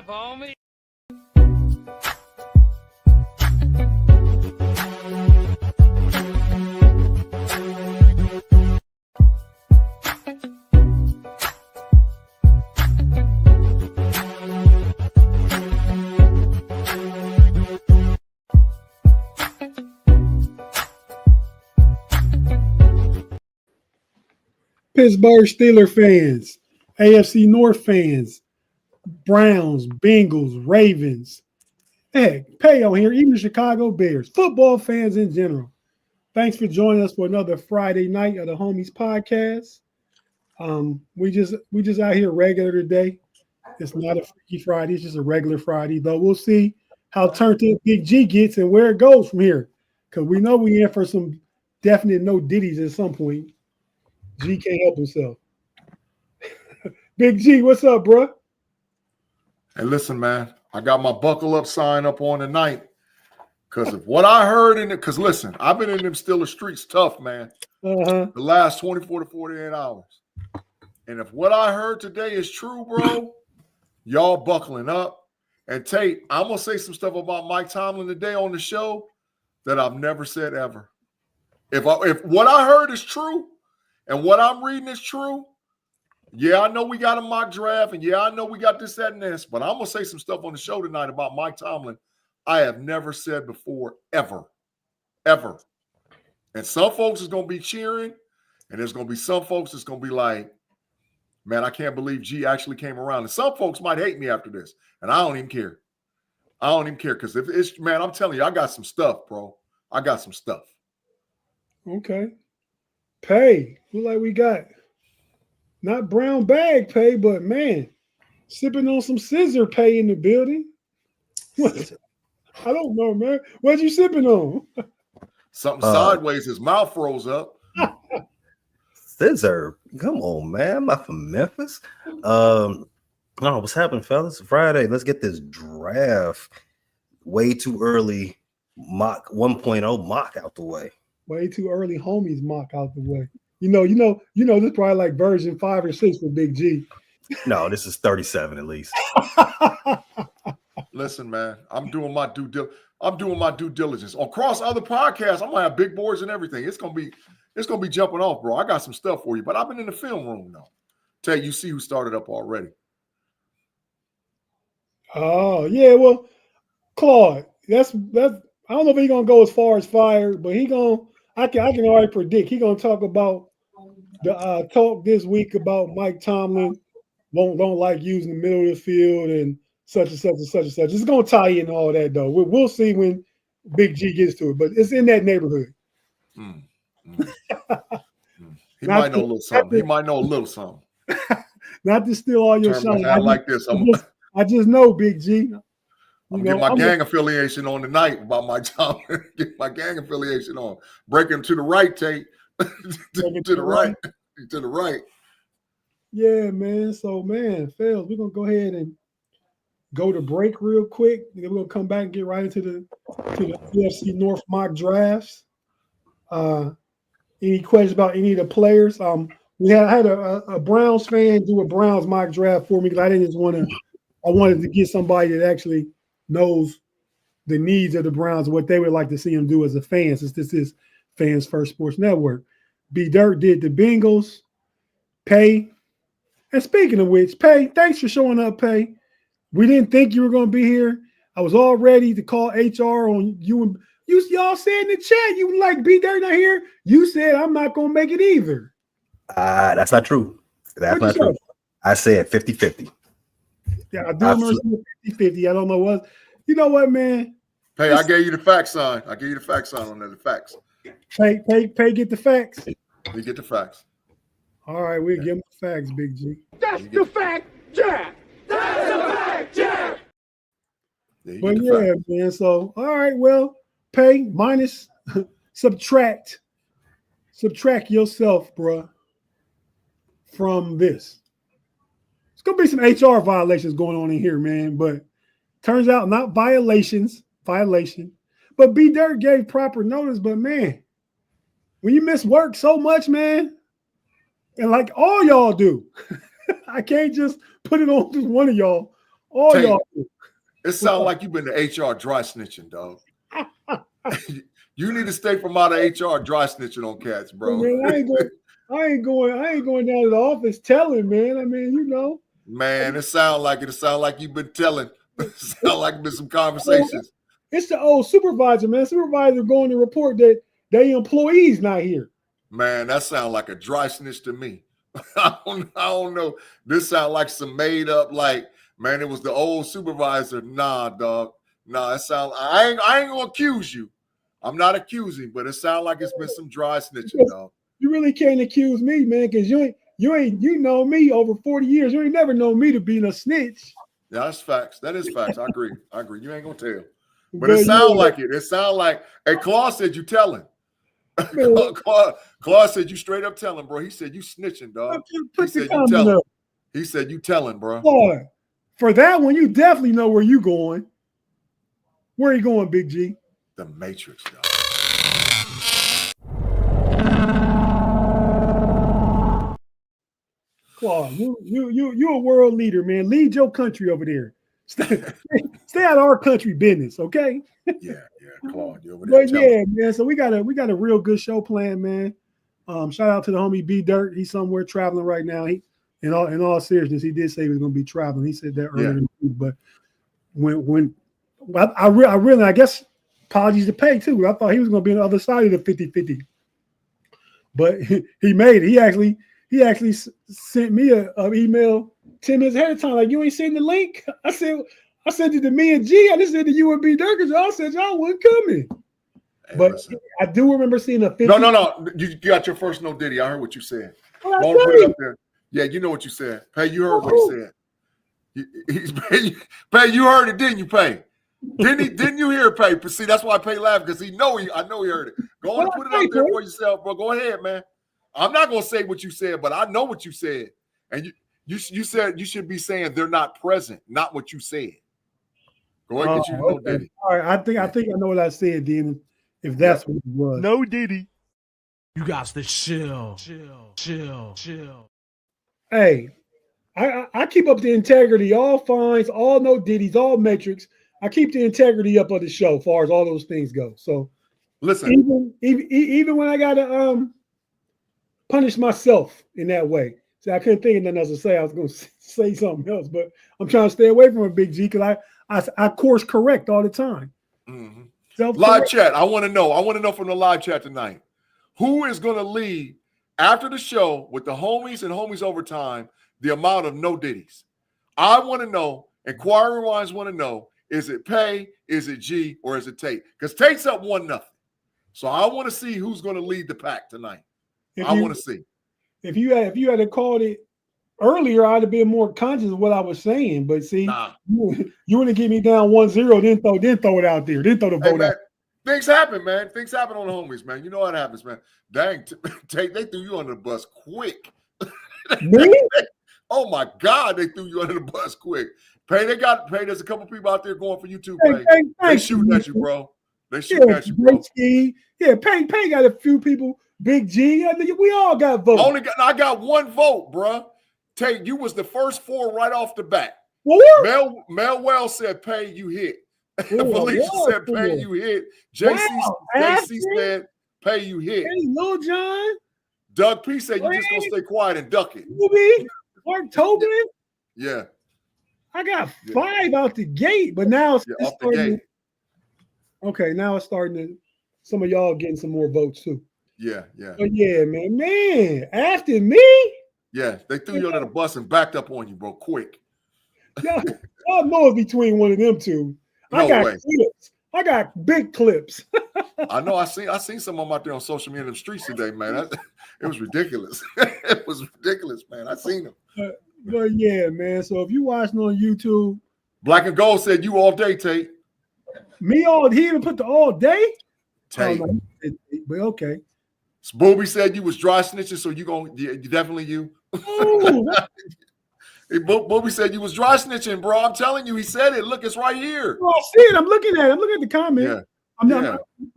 up, homie? Pittsburgh Steelers fans, AFC North fans, Browns, Bengals, Ravens, heck, Pay on here, even the Chicago Bears, football fans in general. Thanks for joining us for another Friday night of the Homies Podcast. We just out here regular today. It's not a Freaky Friday, it's just a regular Friday, though we'll see how turned Tate Big-G gets and where it goes from here. Because we know we in for some definite no Diddy's at some point. G can't help himself. Big G, what's up, bro? Hey, listen, man, I got my buckle up sign up on tonight because of what I heard in it. Because listen, I've been in them Steelers streets tough, man. The last 24 to 48 hours. And if what I heard today is true, bro, y'all buckling up. And Tate, I'm going to say some stuff about Mike Tomlin today on the show that I've never said ever. If what I heard is true and what I'm reading is true, yeah, I know we got a mock draft, and yeah, I know we got this, that, and this, but I'm going to say some stuff on the show tonight about Mike Tomlin I have never said before, ever. And some folks is going to be cheering, and there's going to be some folks that's going to be like, man, I can't believe G actually came around. And some folks might hate me after this, and I don't even care. I don't even care because if it's, man, I'm telling you, I got some stuff, bro. I got some stuff. Okay. Pay. Look like we got not brown bag Pay, but man, sipping on some scissor Pay in the building. What? I don't know, man. What you sipping on? Something sideways. His mouth froze up. Scissor. Come on, man. I'm not from Memphis. No, what's happening, fellas? Friday. Let's get this draft way too early mock 1.0 mock out the way. Way too early homies mock out the way. You know, this is probably like version 5 or 6 for Big G. No, this is 37 at least. Listen, man, I'm doing my due diligence. Across other podcasts, I'm gonna have big boards and everything. It's gonna be jumping off, bro. I got some stuff for you, but I've been in the film room now. Tell you see who started up already. Oh, yeah, well, Claude, that's I don't know if he's gonna go as far as fired, but I can already predict he's gonna talk about the talk this week about Mike Tomlin don't like using the middle of the field and such and such and such and such. It's gonna tie in all that though. We'll see when Big G gets to it, but it's in that neighborhood. He might know a little something. He might know a little something. Not to steal all your shine. I like this. I just know Big G. I'm getting my gang affiliation on tonight about my job. Get my gang affiliation on. Break him to the right, Tate. to the right. To the right. Yeah, man. So, man, fellas, we're going to go ahead and go to break real quick. Then we're going to come back and get right into the AFC North mock drafts. Any questions about any of the players? We had a Browns fan do a Browns mock draft for me because I wanted to get somebody that actually knows the needs of the Browns, what they would like to see them do as a fan, since this is Fans First Sports Network. B Dirt did the Bengals, Pay. And speaking of which, Pay, thanks for showing up, Pay. We didn't think you were going to be here. I was all ready to call HR on you. And y'all said in the chat, you like B Dirt not here. You said I'm not going to make it either. That's not true. That's not true. I said 50-50. Yeah, I do remember 50-50. I don't know what. You know what, man? Hey, I gave you the fact sign. I gave you the fact sign on there. The facts. Pay, get the facts. We get the facts. All right, we'll give him the facts, Big G. That's the fact, Jack. That's the fact, Jack. But yeah, man. So, all right, well, Pay minus subtract yourself, bruh, from this. It's gonna be some HR violations going on in here, man. But turns out not violation. But B Dirt gave proper notice. But man, when you miss work so much, man, and like all y'all do, I can't just put it on just one of y'all. All Tate, y'all. it sounds like you've been to HR dry snitching, dog. You need to stay from out of HR dry snitching on cats, bro. Man, I ain't going down to the office telling, man. I mean, you know. Man, it sounds like you've been telling. It sounds like been some conversations. It's the old supervisor, man. Supervisor going to report that they employees not here. Man, that sounds like a dry snitch to me. I don't know. This sounds like some made up, like, man, it was the old supervisor. Nah, dog. Nah, it sounds. I ain't gonna accuse you. I'm not accusing, but it sounds like it's been some dry snitching, dog. You really can't accuse me, man, because you know me over 40 years. You ain't never known me to be a snitch. Yeah, that's facts. That is facts. I agree. You ain't gonna tell. But it sounds like it. It sounds like, hey, Claude said you telling. Claude said you straight up telling, bro. He said you snitching, dog. He said you telling. He said you telling, bro. Claude, for that one, you definitely know where you going. Where are you going, Big G? The Matrix, dog. Claude, you a world leader, man. Lead your country over there. Stay out of our country business, okay? Yeah, Claude, you over there. But yeah, man. So we got a real good show planned, man. Shout out to the homie B Dirt. He's somewhere traveling right now. He, in all seriousness, he did say he was going to be traveling. He said that earlier. Yeah. But I guess apologies to Pay too. I thought he was going to be on the other side of the 50-50. But he made it. He actually sent me an email 10 minutes ahead of time. Like, you ain't seen the link? I sent it to me and G. I just said to you and B Dirt because y'all said y'all wasn't coming. Hey, but listen. I do remember seeing a 50. No. You got your first no Diddy. I heard what you said. Go put it up there. Yeah, you know what you said. Pay, you heard what he said. Pay, you heard it, didn't you, Pay? Didn't you hear it, Pay? But see, that's why Pay laughed, because I know he heard it. Go on and put it up there for yourself, bro. Go ahead, man. I'm not gonna say what you said, but I know what you said. And you said you should be saying they're not present, not what you said. Go ahead, get you no Diddy. All right, I think I know what I said, then, if that's what it was. No Diddy. You got to chill. Hey, I keep up the integrity, all fines, all no Diddy's, all metrics. I keep the integrity up of the show, as far as all those things go. So listen, even when I gotta punish myself in that way. See, I couldn't think of nothing else to say. I was going to say something else, but I'm trying to stay away from a Big G because I course correct all the time. Mm-hmm. Live chat. I want to know from the live chat tonight, who is going to lead after the show with the homies and homies overtime, the amount of no Diddies. I want to know, inquiring minds want to know, is it Pay, is it G, or is it Tate? Because Tate's up 1-0. So I want to see who's going to lead the pack tonight. I want to see. If you had called it earlier, I'd have been more conscious of what I was saying. But see, you want to get me down 1-0, then throw it out there. Then throw the vote out. Things happen, man. Things happen on the homies, man. You know what happens, man. Dang, Tate, they threw you under the bus quick. Me? Oh my God, they threw you under the bus quick. Pay, there's a couple people out there going for you too, Pay. They shooting at you, bro. They shooting at you, bro. Yeah, Pay got a few people. Big G, we all got votes. I got one vote, bro. Tate, you was the first 4 right off the bat. Mel Wells said, Pay, you hit. Felicia said, Pay, you hit. JC said, Pay, you hit. Hey, Lil John. Doug P said, you just gonna stay quiet and duck it. Mark Tobin. Yeah. I got 5 out the gate, but now it's off the gate. Okay, now it's starting to. Some of y'all getting some more votes too. Yeah. But yeah, man, after me. Yeah, they threw you under the bus and backed up on you, bro, quick. Y'all know it's between one of them two. I got clips. I got big clips. I know. I seen some of them out there on social media in the streets today, man. It was ridiculous. It was ridiculous, man. I seen them. But yeah, man. So if you watching on YouTube, Black and Gold said you all day, Tate. Me all. He even put the all day. Tate. But okay. Booby said you was dry snitching, so you definitely you. Booby said you was dry snitching, bro. I'm telling you, he said it. Look, it's right here. Oh, I see it. I'm looking at it. I'm looking at the comment. Yeah.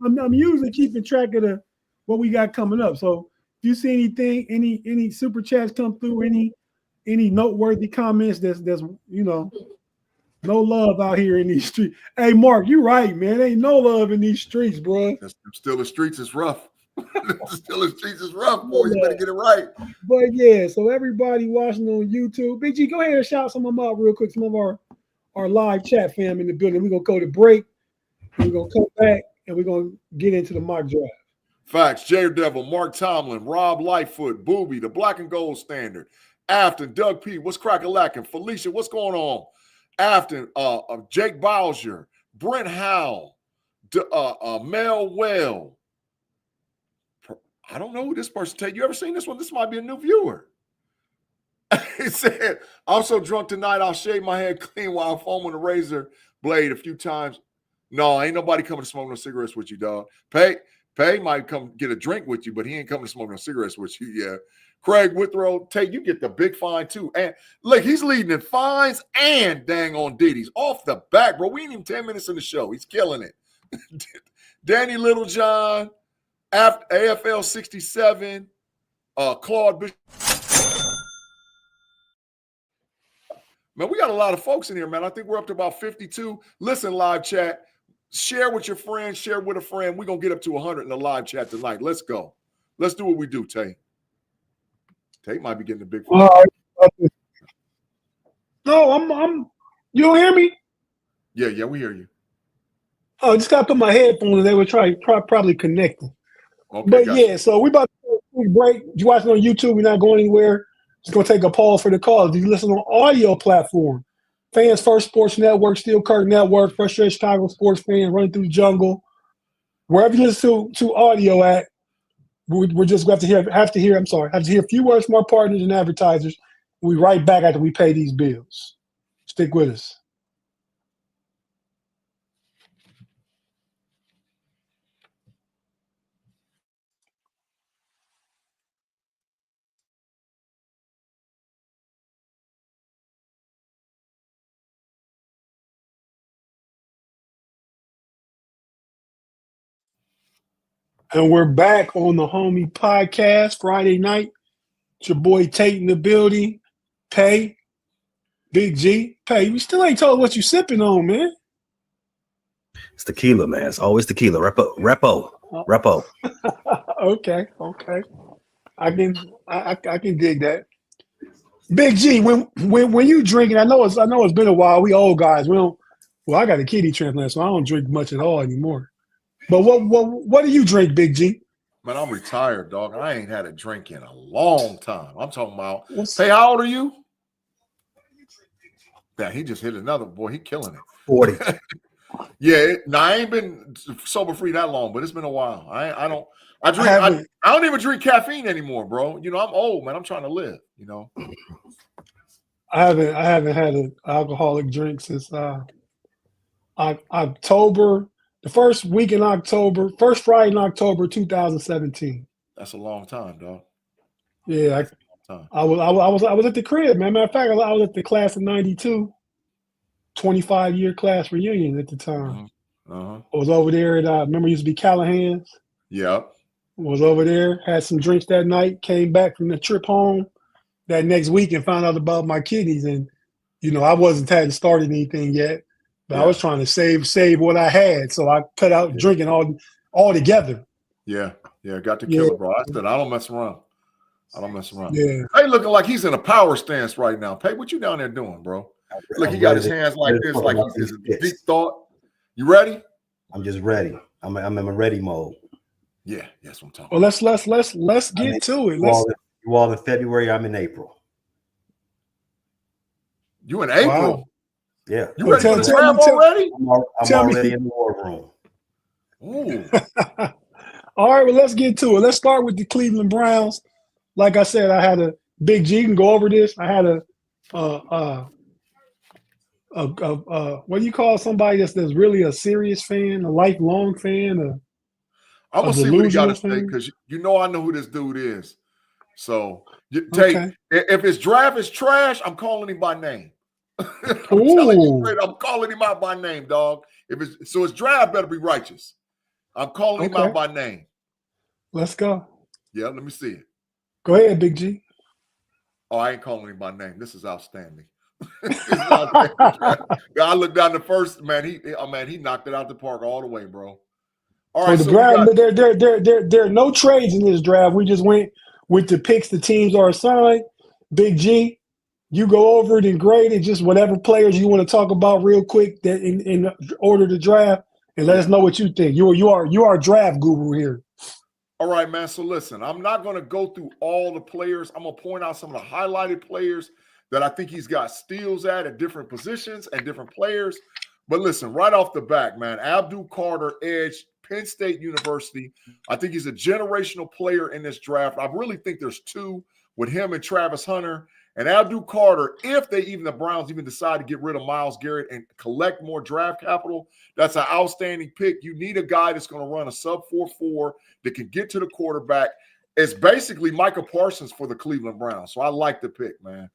I'm usually keeping track of what we got coming up. So if you see anything, any super chats come through, any noteworthy comments, that's No love out here in these streets. Hey, Mark, you right, man. Ain't no love in these streets, bro. Still the streets is rough. Still the streets is rough, boy. You better get it right. But yeah, so everybody watching on YouTube, Big G, go ahead and shout some of them out real quick. Some of our live chat fam in the building. We're gonna go to break. We're gonna come back and we're gonna get into the mock draft. Facts. J Devil, Mark Tomlin, Rob Lightfoot, Booby, the Black and Gold Standard, Afton, Doug P. What's crack-a-lackin'? Felicia, what's going on? Afton, Jake Bowser, Brent Howell, Mel Well. I don't know who this person take. You ever seen this one? This might be a new viewer. He said, I'm so drunk tonight, I'll shave my head clean while I'm foaming a razor blade a few times. No, ain't nobody coming to smoke no cigarettes with you, dog. Pay might come get a drink with you, but he ain't coming to smoke no cigarettes with you. Yeah. Craig Withrow, Tate, you get the big fine too. And look, he's leading in fines and dang on Diddy's off the back, bro. We ain't even 10 minutes in the show. He's killing it. Danny Littlejohn, AFL 67, Claude Bishop. Man, we got a lot of folks in here, man. I think we're up to about 52. Listen, live chat. Share with your friends. Share with a friend. We're going to get up to 100 in the live chat tonight. Let's go. Let's do what we do, Tate. Tate might be getting a big phone. No, I'm. You don't hear me? Yeah, we hear you. Oh, I just got to put my headphones. They were probably connecting. Okay, but gotcha. yeah, so we about to take a quick break. You watching on YouTube? We're not going anywhere. Just gonna take a pause for the calls. If you listen on audio platform, Fans First Sports Network, Steel Curtain Network, Frustrated Chicago Sports Fan, Running Through the Jungle, wherever you listen to audio at, we're just going to have to hear a few words from our partners and advertisers. We'll be right back after we pay these bills. Stick with us. And we're back on the Homie Podcast Friday night. It's your boy Tate in the building. Pay, Big-G. Pay, we still ain't told what you sipping on, man. It's tequila, man. It's always tequila. Repo. Okay. I can dig that. Big-G, when you drinking, I know it's been a while. We old guys. I got a kidney transplant, so I don't drink much at all anymore. But what do you drink, Big-G? Man, I'm retired, dog. I ain't had a drink in a long time. I'm talking about. Hey, how old are you? Yeah, he just hit another boy. He killing it. 40. Yeah, I ain't been sober free that long, but it's been a while. I don't even drink caffeine anymore, bro. You know, I'm old, man. I'm trying to live, you know. I haven't had an alcoholic drink since October. The first week in October, first Friday in October 2017. That's a long time, dog. Yeah, I was at the crib, man. Matter of fact, I was at the class of '92, 25-year class reunion at the time. I was over there at remember it used to be Callahan's. Yep. Was over there, had some drinks that night, came back from the trip home that next week and found out about my kidneys. And you know, I hadn't started anything yet. But I was trying to save what I had, so I cut out drinking all together. Yeah, got to kill it, bro. I said I don't mess around. Yeah. Hey, looking like he's in a power stance right now. Pay, what you down there doing, bro? Look, he got his hands like this, like he's in deep thought. You ready? I'm just ready. I'm in my ready mode. Yeah, that's what I'm talking. Well, let's get to it. You all in February. I'm in April. You in April? Wow. Yeah. You ready for the draft already? I'm already in the war room. Ooh. All right, well, let's get to it. Let's start with the Cleveland Browns. Like I said, I had a Big-G. You can go over this. I had what do you call somebody that's really a serious fan, a lifelong fan? I'm gonna see what he got to say because you know I know who this dude is. So, Tate, if his draft is trash, I'm calling him by name. I'm telling you straight, I'm calling him out by name, dog. His draft better be righteous. I'm calling him out by name. Let's go. Yeah, let me see it. Go ahead, Big-G. Oh, I ain't calling him by name. This is outstanding. I looked down the first, man. He knocked it out the park all the way, bro. All right, so the draft, there are no trades in this draft. We just went with the picks the teams are assigned. Big G, you go over it and grade it, just whatever players you want to talk about real quick that in order to draft, and let us know what you think. You are a draft guru here. All right, man. So listen, I'm not going to go through all the players. I'm going to point out some of the highlighted players that I think he's got steals at different positions and different players. But listen, right off the back, man, Abdul Carter, edge, Penn State University. I think he's a generational player in this draft. I really think there's two with him and Travis Hunter. And Abdul Carter, if the Browns even decide to get rid of Myles Garrett and collect more draft capital, that's an outstanding pick. You need a guy that's going to run a sub 4.4 that can get to the quarterback. It's basically Micah Parsons for the Cleveland Browns. So I like the pick, man.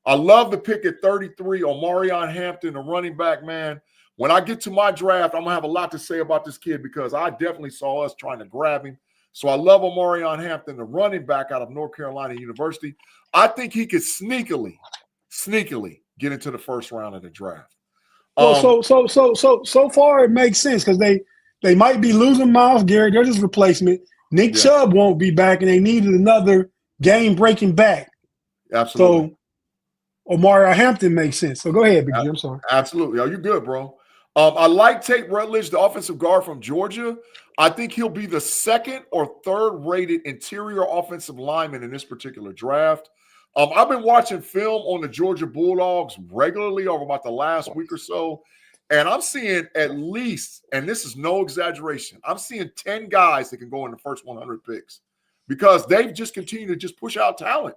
I love the pick at 33 on Omarion Hampton, the running back, man. When I get to my draft, I'm going to have a lot to say about this kid because I definitely saw us trying to grab him. So I love Omarion Hampton, the running back out of North Carolina University. I think he could sneakily get into the first round of the draft. So far it makes sense because they might be losing Myles Garrett. They're just replacement. Nick Chubb won't be back, and they needed another game-breaking back. Absolutely. So Omarion Hampton makes sense. So go ahead, Big G. I'm sorry. Absolutely. Oh, you're good, bro. I like Tate Rutledge, the offensive guard from Georgia. I think he'll be the second or third rated interior offensive lineman in this particular draft. I've been watching film on the Georgia Bulldogs regularly over about the last week or so, and I'm seeing at least, and this is no exaggeration, I'm seeing 10 guys that can go in the first 100 picks because they've just continued to just push out talent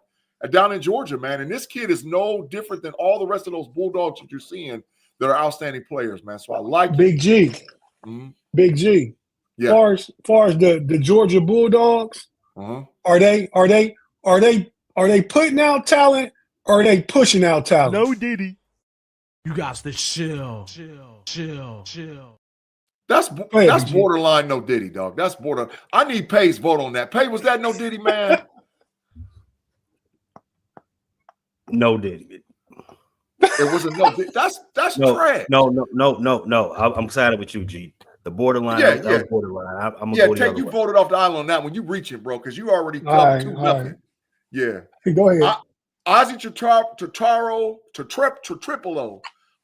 down in Georgia, man. And this kid is no different than all the rest of those Bulldogs that you're seeing that are outstanding players, man. So I like Big G. Mm-hmm. Big G. Yeah. Far as the Georgia Bulldogs, are they putting out talent or are they pushing out talent? No Diddy. You got to chill. That's borderline no Diddy, dog. That's border. I need Pay's vote on that. Pay, was that no Diddy, man? No Diddy. It was a no. That's trash. No. I'm excited with you, G. The borderline. Yeah. That was borderline. I'm yeah, go Tate, you voted off the island on that one. You reaching, bro, because you already covered 2-0. Right. Yeah. Go ahead. Ozzie Tripolo,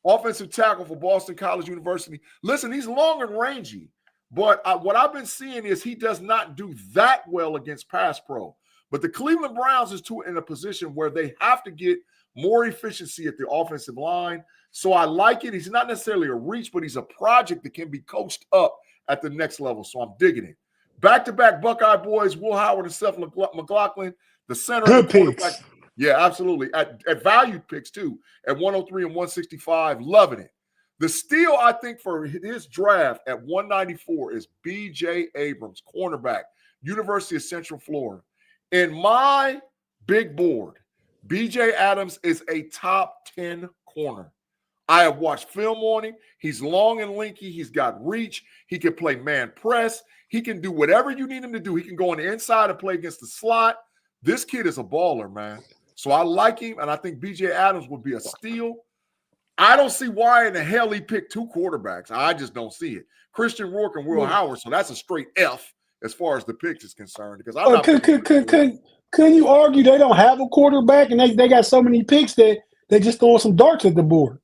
offensive tackle for Boston College University. Listen, he's long and rangy, but what I've been seeing is he does not do that well against pass pro. But the Cleveland Browns is in a position where they have to get more efficiency at the offensive line. So I like it. He's not necessarily a reach, but he's a project that can be coached up at the next level. So I'm digging it. Back-to-back Buckeye boys, Will Howard and Seth McLaughlin, the center. Good picks. Yeah, absolutely. At valued picks, too, at 103 and 165. Loving it. The steal, I think, for his draft at 194 is B.J. Abrams, cornerback, University of Central Florida. In my big board, B.J. Adams is a top 10 corner. I have watched film on him. He's long and lanky. He's got reach. He can play man press. He can do whatever you need him to do. He can go on the inside and play against the slot. This kid is a baller, man. So I like him, and I think B.J. Adams would be a steal. I don't see why in the hell he picked two quarterbacks. I just don't see it. Christian Rourke and Will Howard, so that's a straight F as far as the picks is concerned. Because I'm not can you argue they don't have a quarterback and they got so many picks that they just throwing some darts at the board?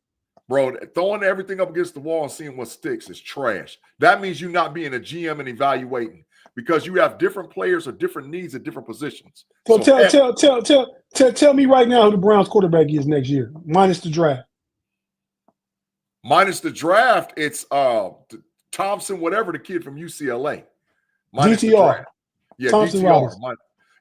Bro, throwing everything up against the wall and seeing what sticks is trash. That means you not being a GM and evaluating because you have different players or different needs at different positions. So tell me right now who the Browns quarterback is next year, minus the draft. Minus the draft, it's Thompson, whatever, the kid from UCLA. Minus DTR. The draft. Yeah, Thompson DTR.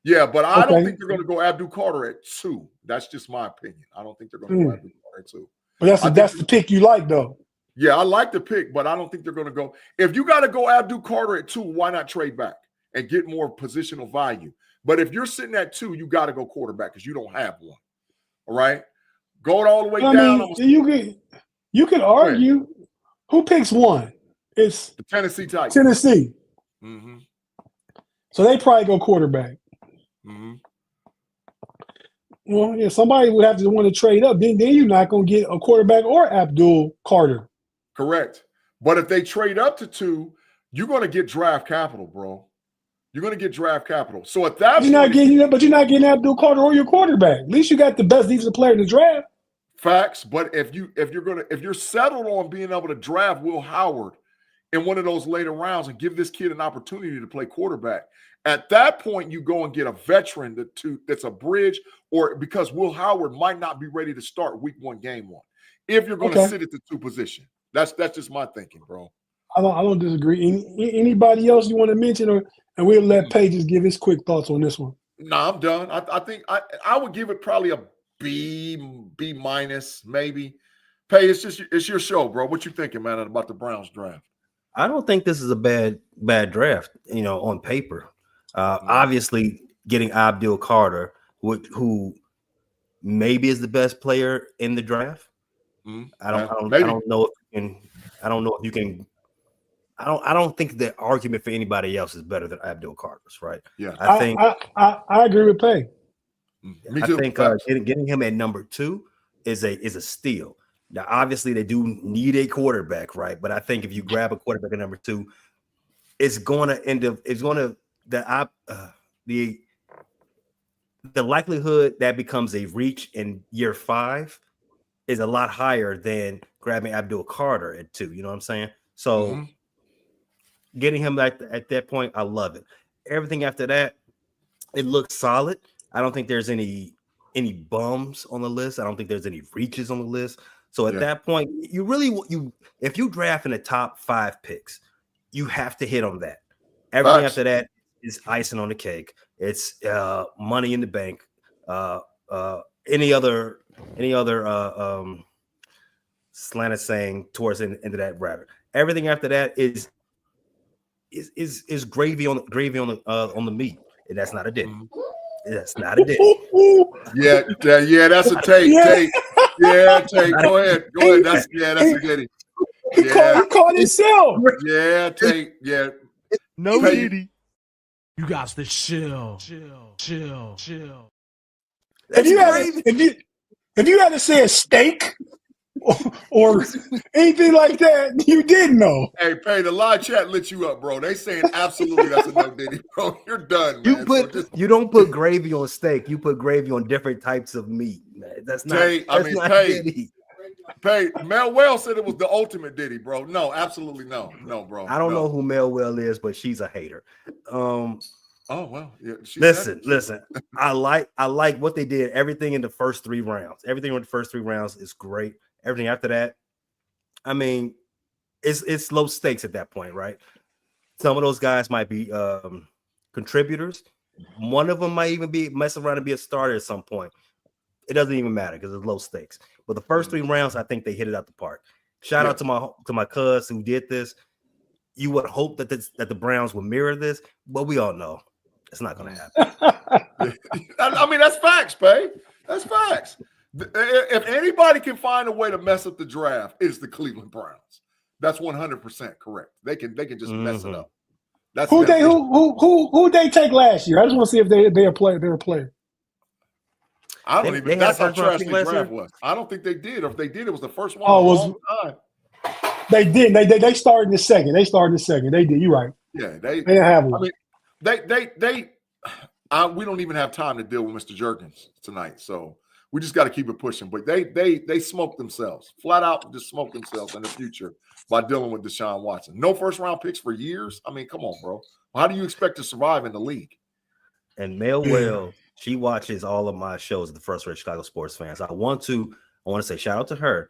Yeah, but I don't think they're going to go Abdul Carter at 2. That's just my opinion. I don't think they're going to go Abdul Carter at 2. But that's the pick you like, though. Yeah, I like the pick, but I don't think they're going to go. If you got to go Abdul Carter at 2, why not trade back and get more positional value? But if you're sitting at 2, you got to go quarterback because you don't have one. All right? Going all the way down. You can argue who picks 1. It's the Tennessee Titans. Tennessee. Mm-hmm. So they probably go quarterback. Mm-hmm. Well, yeah, somebody would have to want to trade up. Then you're not going to get a quarterback or Abdul Carter. Correct. But if they trade up to 2, you're going to get draft capital, bro. You're going to get draft capital. So at that you're not getting Abdul Carter or your quarterback. At least you got the best defensive player in the draft. Facts. But if you're settled on being able to draft Will Howard in one of those later rounds and give this kid an opportunity to play quarterback, at that point you go and get a veteran that's a bridge, or because Will Howard might not be ready to start week 1, game 1. If you're going to sit at the 2 position, that's just my thinking, bro. I don't disagree. Anybody else you want to mention, and we'll let Pay just give his quick thoughts on this one. No, I'm done. I think I would give it probably a B minus, maybe. Pay, it's your show, bro. What you thinking, man, about the Browns draft? I don't think this is a bad draft, on paper. Obviously, getting Abdul Carter, who maybe is the best player in the draft. I don't know if you can. I don't think the argument for anybody else is better than Abdul Carter's, right? Yeah, I agree with Pay. Me too. I think getting him at number 2 is a steal. Now, obviously, they do need a quarterback, right? But I think if you grab a quarterback at number 2, it's going to end up. It's going to the likelihood that becomes a reach in year 5 is a lot higher than grabbing Abdul Carter at 2. You know what I'm saying? So getting him at that point, I love it. Everything after that, it looks solid. I don't think there's any bums on the list. I don't think there's any reaches on the list. So at that point, if you draft in the top 5 picks, you have to hit on that. Everything after that is icing on the cake. It's money in the bank. Any other slanted saying towards the end of that rabbit. Everything after that is gravy on the meat, and that's not a Diddy. That's not a Diddy. Yeah, that's a Tate. Tate. Yeah, Tate. Go ahead. That's a Diddy. He called himself. Yeah, Tate. Yeah. No Diddy. You got to chill. If you had to say a steak or anything like that, you didn't know. Hey, Pay, the live chat lit you up, bro. They saying absolutely that's a no Diddy, bro. You're done, man. You don't put gravy on steak. You put gravy on different types of meat, man. That's not. Diddy. Pay, Mel Well said it was the ultimate Diddy, bro. No, absolutely no, bro. I don't know who Mel Well is, but she's a hater. Oh well, yeah. Listen. I like what they did. Everything in the first 3 rounds. Everything in the first 3 rounds is great. Everything after that, I mean, it's low stakes at that point, right? Some of those guys might be contributors. One of them might even be messing around and be a starter at some point. It doesn't even matter because it's low stakes. But the first 3 rounds, I think they hit it out the park. Shout out to my cuz who did this. You would hope that the Browns would mirror this, but we all know it's not going to happen. I mean, that's facts, Pay. That's facts. If anybody can find a way to mess up the draft, it's the Cleveland Browns. That's 100% correct. They can just mess it up. That's who they take last year? I just want to see if they're a player. I don't even. That's how trash the draft was. I don't think they did. Or if they did, it was the first one. Oh, they did. They started in the second. They did. You're right. Yeah, they didn't have one. I mean, we don't even have time to deal with Mr. Jerkins tonight, so we just got to keep it pushing. But they smoked themselves, flat out, just smoked themselves in the future by dealing with Deshaun Watson. No first round picks for years. I mean, come on, bro. How do you expect to survive in the league? And Mel Well, she watches all of my shows at the First Rate Chicago Sports Fans. I want to say shout out to her,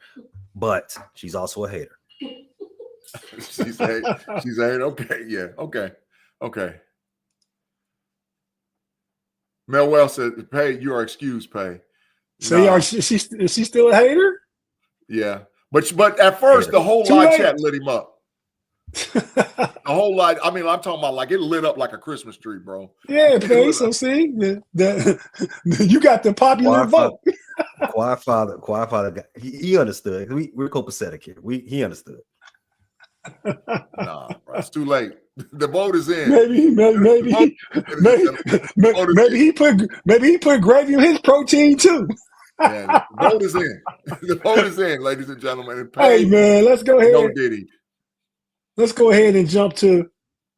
but she's also a hater. She's a hater. Okay, yeah, okay. Mel Well said, "Pay, you are excused, Pay." So is she still a hater? Yeah, but at first the whole live chat lit him up. The whole lot. I mean, I'm talking about like it lit up like a Christmas tree, bro. Yeah, Pay. So see, you got the popular vote. Quiet father. He understood. We're copacetic here. He understood. Nah, bro, it's too late. The vote is in. Maybe he put gravy in his protein too. Yeah, the vote is in. The vote is in, ladies and gentlemen. And Hey man, let's go ahead. No Diddy. Let's go ahead and jump to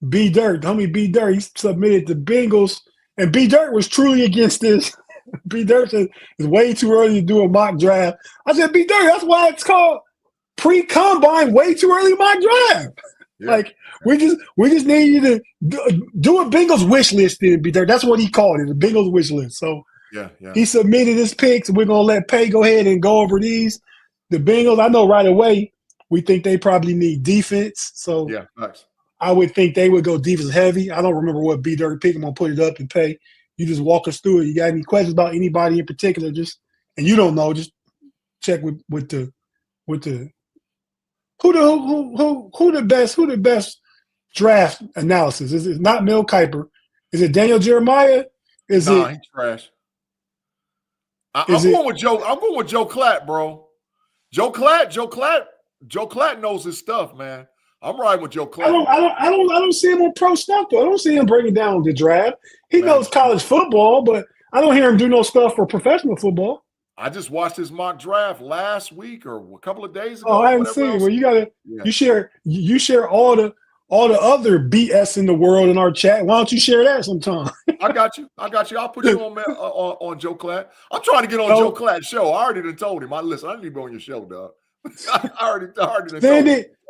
B Dirt. Homie B Dirt, he submitted the Bengals, and B Dirt was truly against this. B Dirt said it's way too early to do a mock draft. I said, B Dirt, that's why it's called pre-combine, way too early mock draft. Yeah. Like we just need you to do a Bengals wish list then, B Dirt. That's what he called it, a Bengals wish list. So yeah. He submitted his picks. We're gonna let Pay go ahead and go over these. The Bengals, I know right away, we think they probably need defense. So yeah, nice. I would think they would go defense heavy. I don't remember what B Dirt pick. I'm gonna put it up and Pay. You just walk us through it. You got any questions about anybody in particular? And you don't know, just check with the who the best draft analysis? Is it not Mel Kiper? Is it Daniel Jeremiah? He's trash. I'm going with Joe Klatt, bro. Joe Klatt knows his stuff, man. I'm riding with Joe Klatt. I don't see him on pro stuff though. I don't see him breaking down the draft. He knows college football, but I don't hear him do no stuff for professional football. I just watched his mock draft last week or a couple of days ago. Oh, I haven't seen it. Well, you gotta you share all the other BS in the world in our chat. Why don't you share that sometime? I got you. I'll put you on Joe Klatt. I'm trying to get on Joe Klatt's show. I already told him. I need to be on your show, dog. I already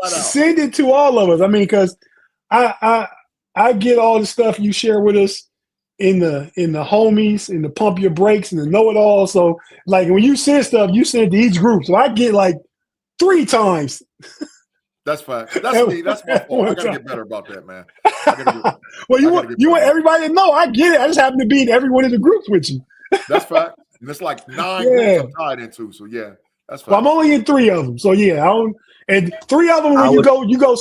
send it to all of us. I mean, because I get all the stuff you share with us in the homies, in the pump your brakes, and the know it all. So like when you send stuff, you send it to each group. So I get like 3 times. That's fine. That's me. That's my fault. I gotta get better about that, man. Well, you want everybody to know. I get it. I just happen to be in every one of the groups with you. That's fact. And it's like 9 groups I'm tied into. So yeah, that's fine. Well, I'm only in 3 of them. So yeah, and 3 of them when you go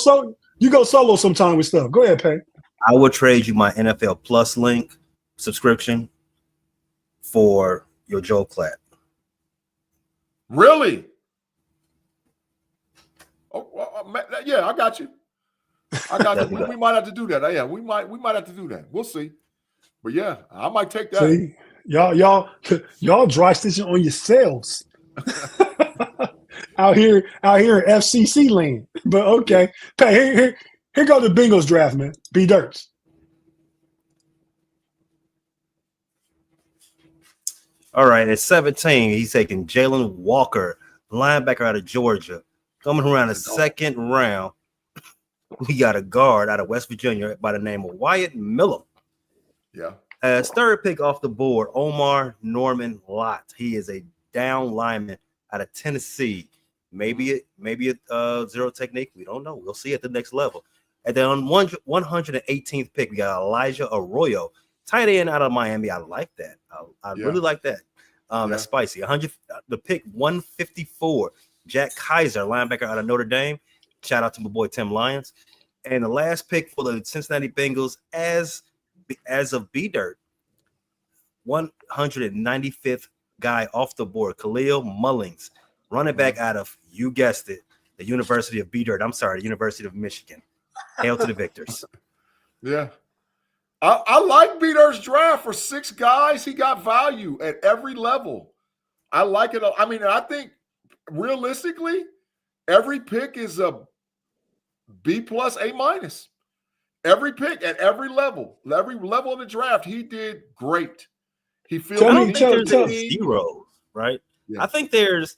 solo sometime with stuff. Go ahead, Pay. I would trade you my NFL Plus link subscription for your Joe Klatt. Really? Yeah, I got you. We might have to do that. Yeah, we might have to do that. We'll see. But yeah, I might take that. See, y'all dry stitching on yourselves out here in FCC land. But okay, Pay, here go the Bengals draft, man. B Dirts. All right, at 17, he's taking Jalen Walker, linebacker out of Georgia. Coming around the second round, we got a guard out of West Virginia by the name of Wyatt Miller. Yeah. As third pick off the board, Omar Norman Lott. He is a down lineman out of Tennessee. Maybe a zero technique. We don't know. We'll see at the next level. And then on 118th pick, we got Elijah Arroyo, tight end out of Miami. I like that. I really like that. That's spicy. The pick 154. Jack Kaiser, linebacker out of Notre Dame. Shout out to my boy Tim Lyons. And the last pick for the Cincinnati Bengals as of B Dirt, 195th guy off the board, Khalil Mullings, running back out of, you guessed it, the University of B Dirt. I'm sorry, the University of Michigan. Hail to the victors. Yeah. I like B Dirt's draft for 6 guys. He got value at every level. I like it. I mean, I think realistically, every pick is a B plus, A minus. Every pick at every level of the draft, he did great. He feels. I don't think there's zeros, right? Yeah. I think there's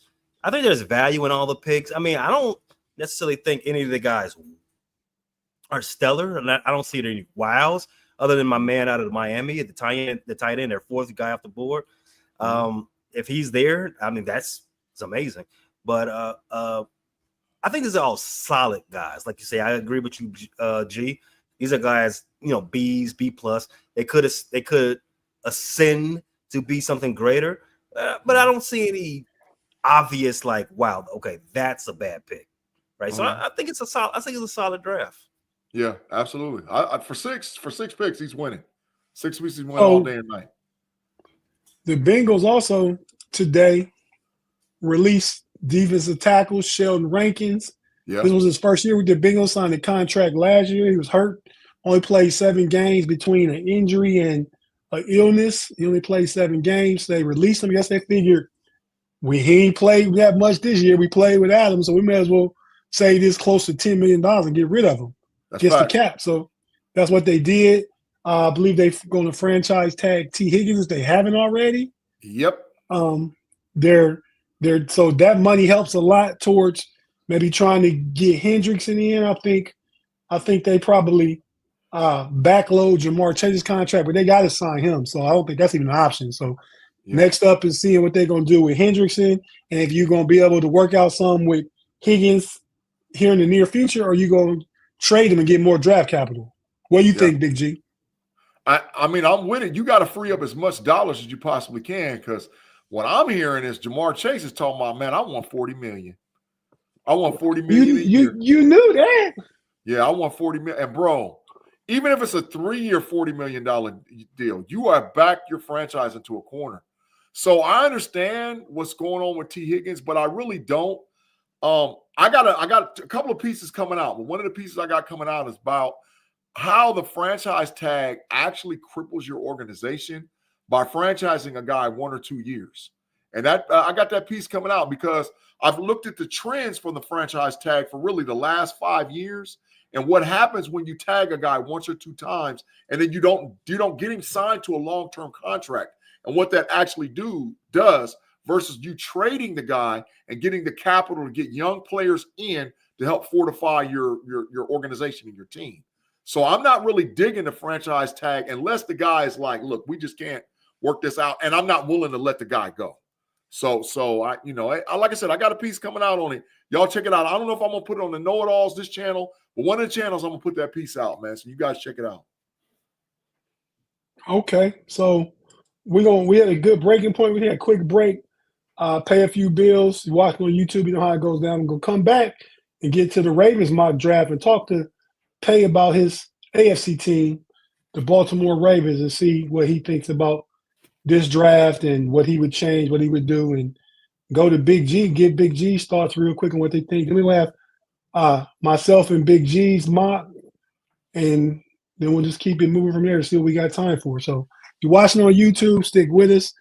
value in all the picks. I mean, I don't necessarily think any of the guys are stellar, and I don't see any wows other than my man out of Miami at the tight end, their 4th guy off the board. If he's there, I mean it's amazing. But I think these are all solid guys. Like you say, I agree with you, G. These are guys, B's, B plus. They could ascend to be something greater, but I don't see any obvious wow, okay, that's a bad pick, right? So I think it's a solid draft. Yeah, absolutely. For six picks, he's winning. 6 weeks, he's winning all day and night. The Bengals also today released defensive tackle Sheldon Rankins Yeah. This was his first year with the Bengals. Signed a contract last year. He was hurt. Only played 7 games between an injury and an illness. He only played 7 games. They released him. I guess they figured he ain't played that much this year. We played without him, so we may as well say this close to $10 million and get rid of him. That's Gets the fact. cap. So that's what they did. I believe they're going to franchise tag T. Higgins if they haven't already. Yep. They're so that money helps a lot towards maybe trying to get Hendrickson in. I think they probably backload Jamar Chase's contract, but they got to sign him. So I don't think that's even an option. So next up is seeing what they're going to do with Hendrickson, and if you're going to be able to work out some with Higgins here in the near future, or you going to trade him and get more draft capital. What do you think, Big G? I mean, I'm with it. You got to free up as much dollars as you possibly can, because what I'm hearing is Jamar Chase is talking about, man, I want $40 million. I want $40 million a year. You knew that. Yeah, I want $40 million. And bro, even if it's a 3-year $40 million deal, you are back your franchise into a corner. So I understand what's going on with T. Higgins, but I really don't. I got a couple of pieces coming out, but one of the pieces I got coming out is about how the franchise tag actually cripples your organization by franchising a guy 1 or 2 years. And that I got that piece coming out because I've looked at the trends from the franchise tag for really the last 5 years. And what happens when you tag a guy once or 2 times and then you don't get him signed to a long-term contract, and what that actually does versus you trading the guy and getting the capital to get young players in to help fortify your organization and your team. So I'm not really digging the franchise tag unless the guy is like, look, we just can't work this out, and I'm not willing to let the guy go. So I, like I said, I got a piece coming out on it. Y'all check it out. I don't know if I'm gonna put it on the Know-It-Alls, this channel, but one of the channels I'm gonna put that piece out, man. So you guys check it out. Okay, so we had a good breaking point. We had a quick break. Pay a few bills. You watch on YouTube, you know how it goes down. I'm gonna come back and get to the Ravens mock draft and talk to Pay about his AFC team, the Baltimore Ravens, and see what he thinks about this draft and what he would change, what he would do, and go to Big G, get Big G's thoughts real quick on what they think. Then we'll have myself and Big G's mock, and then we'll just keep it moving from there to see what we got time for. So if you're watching on YouTube, stick with us.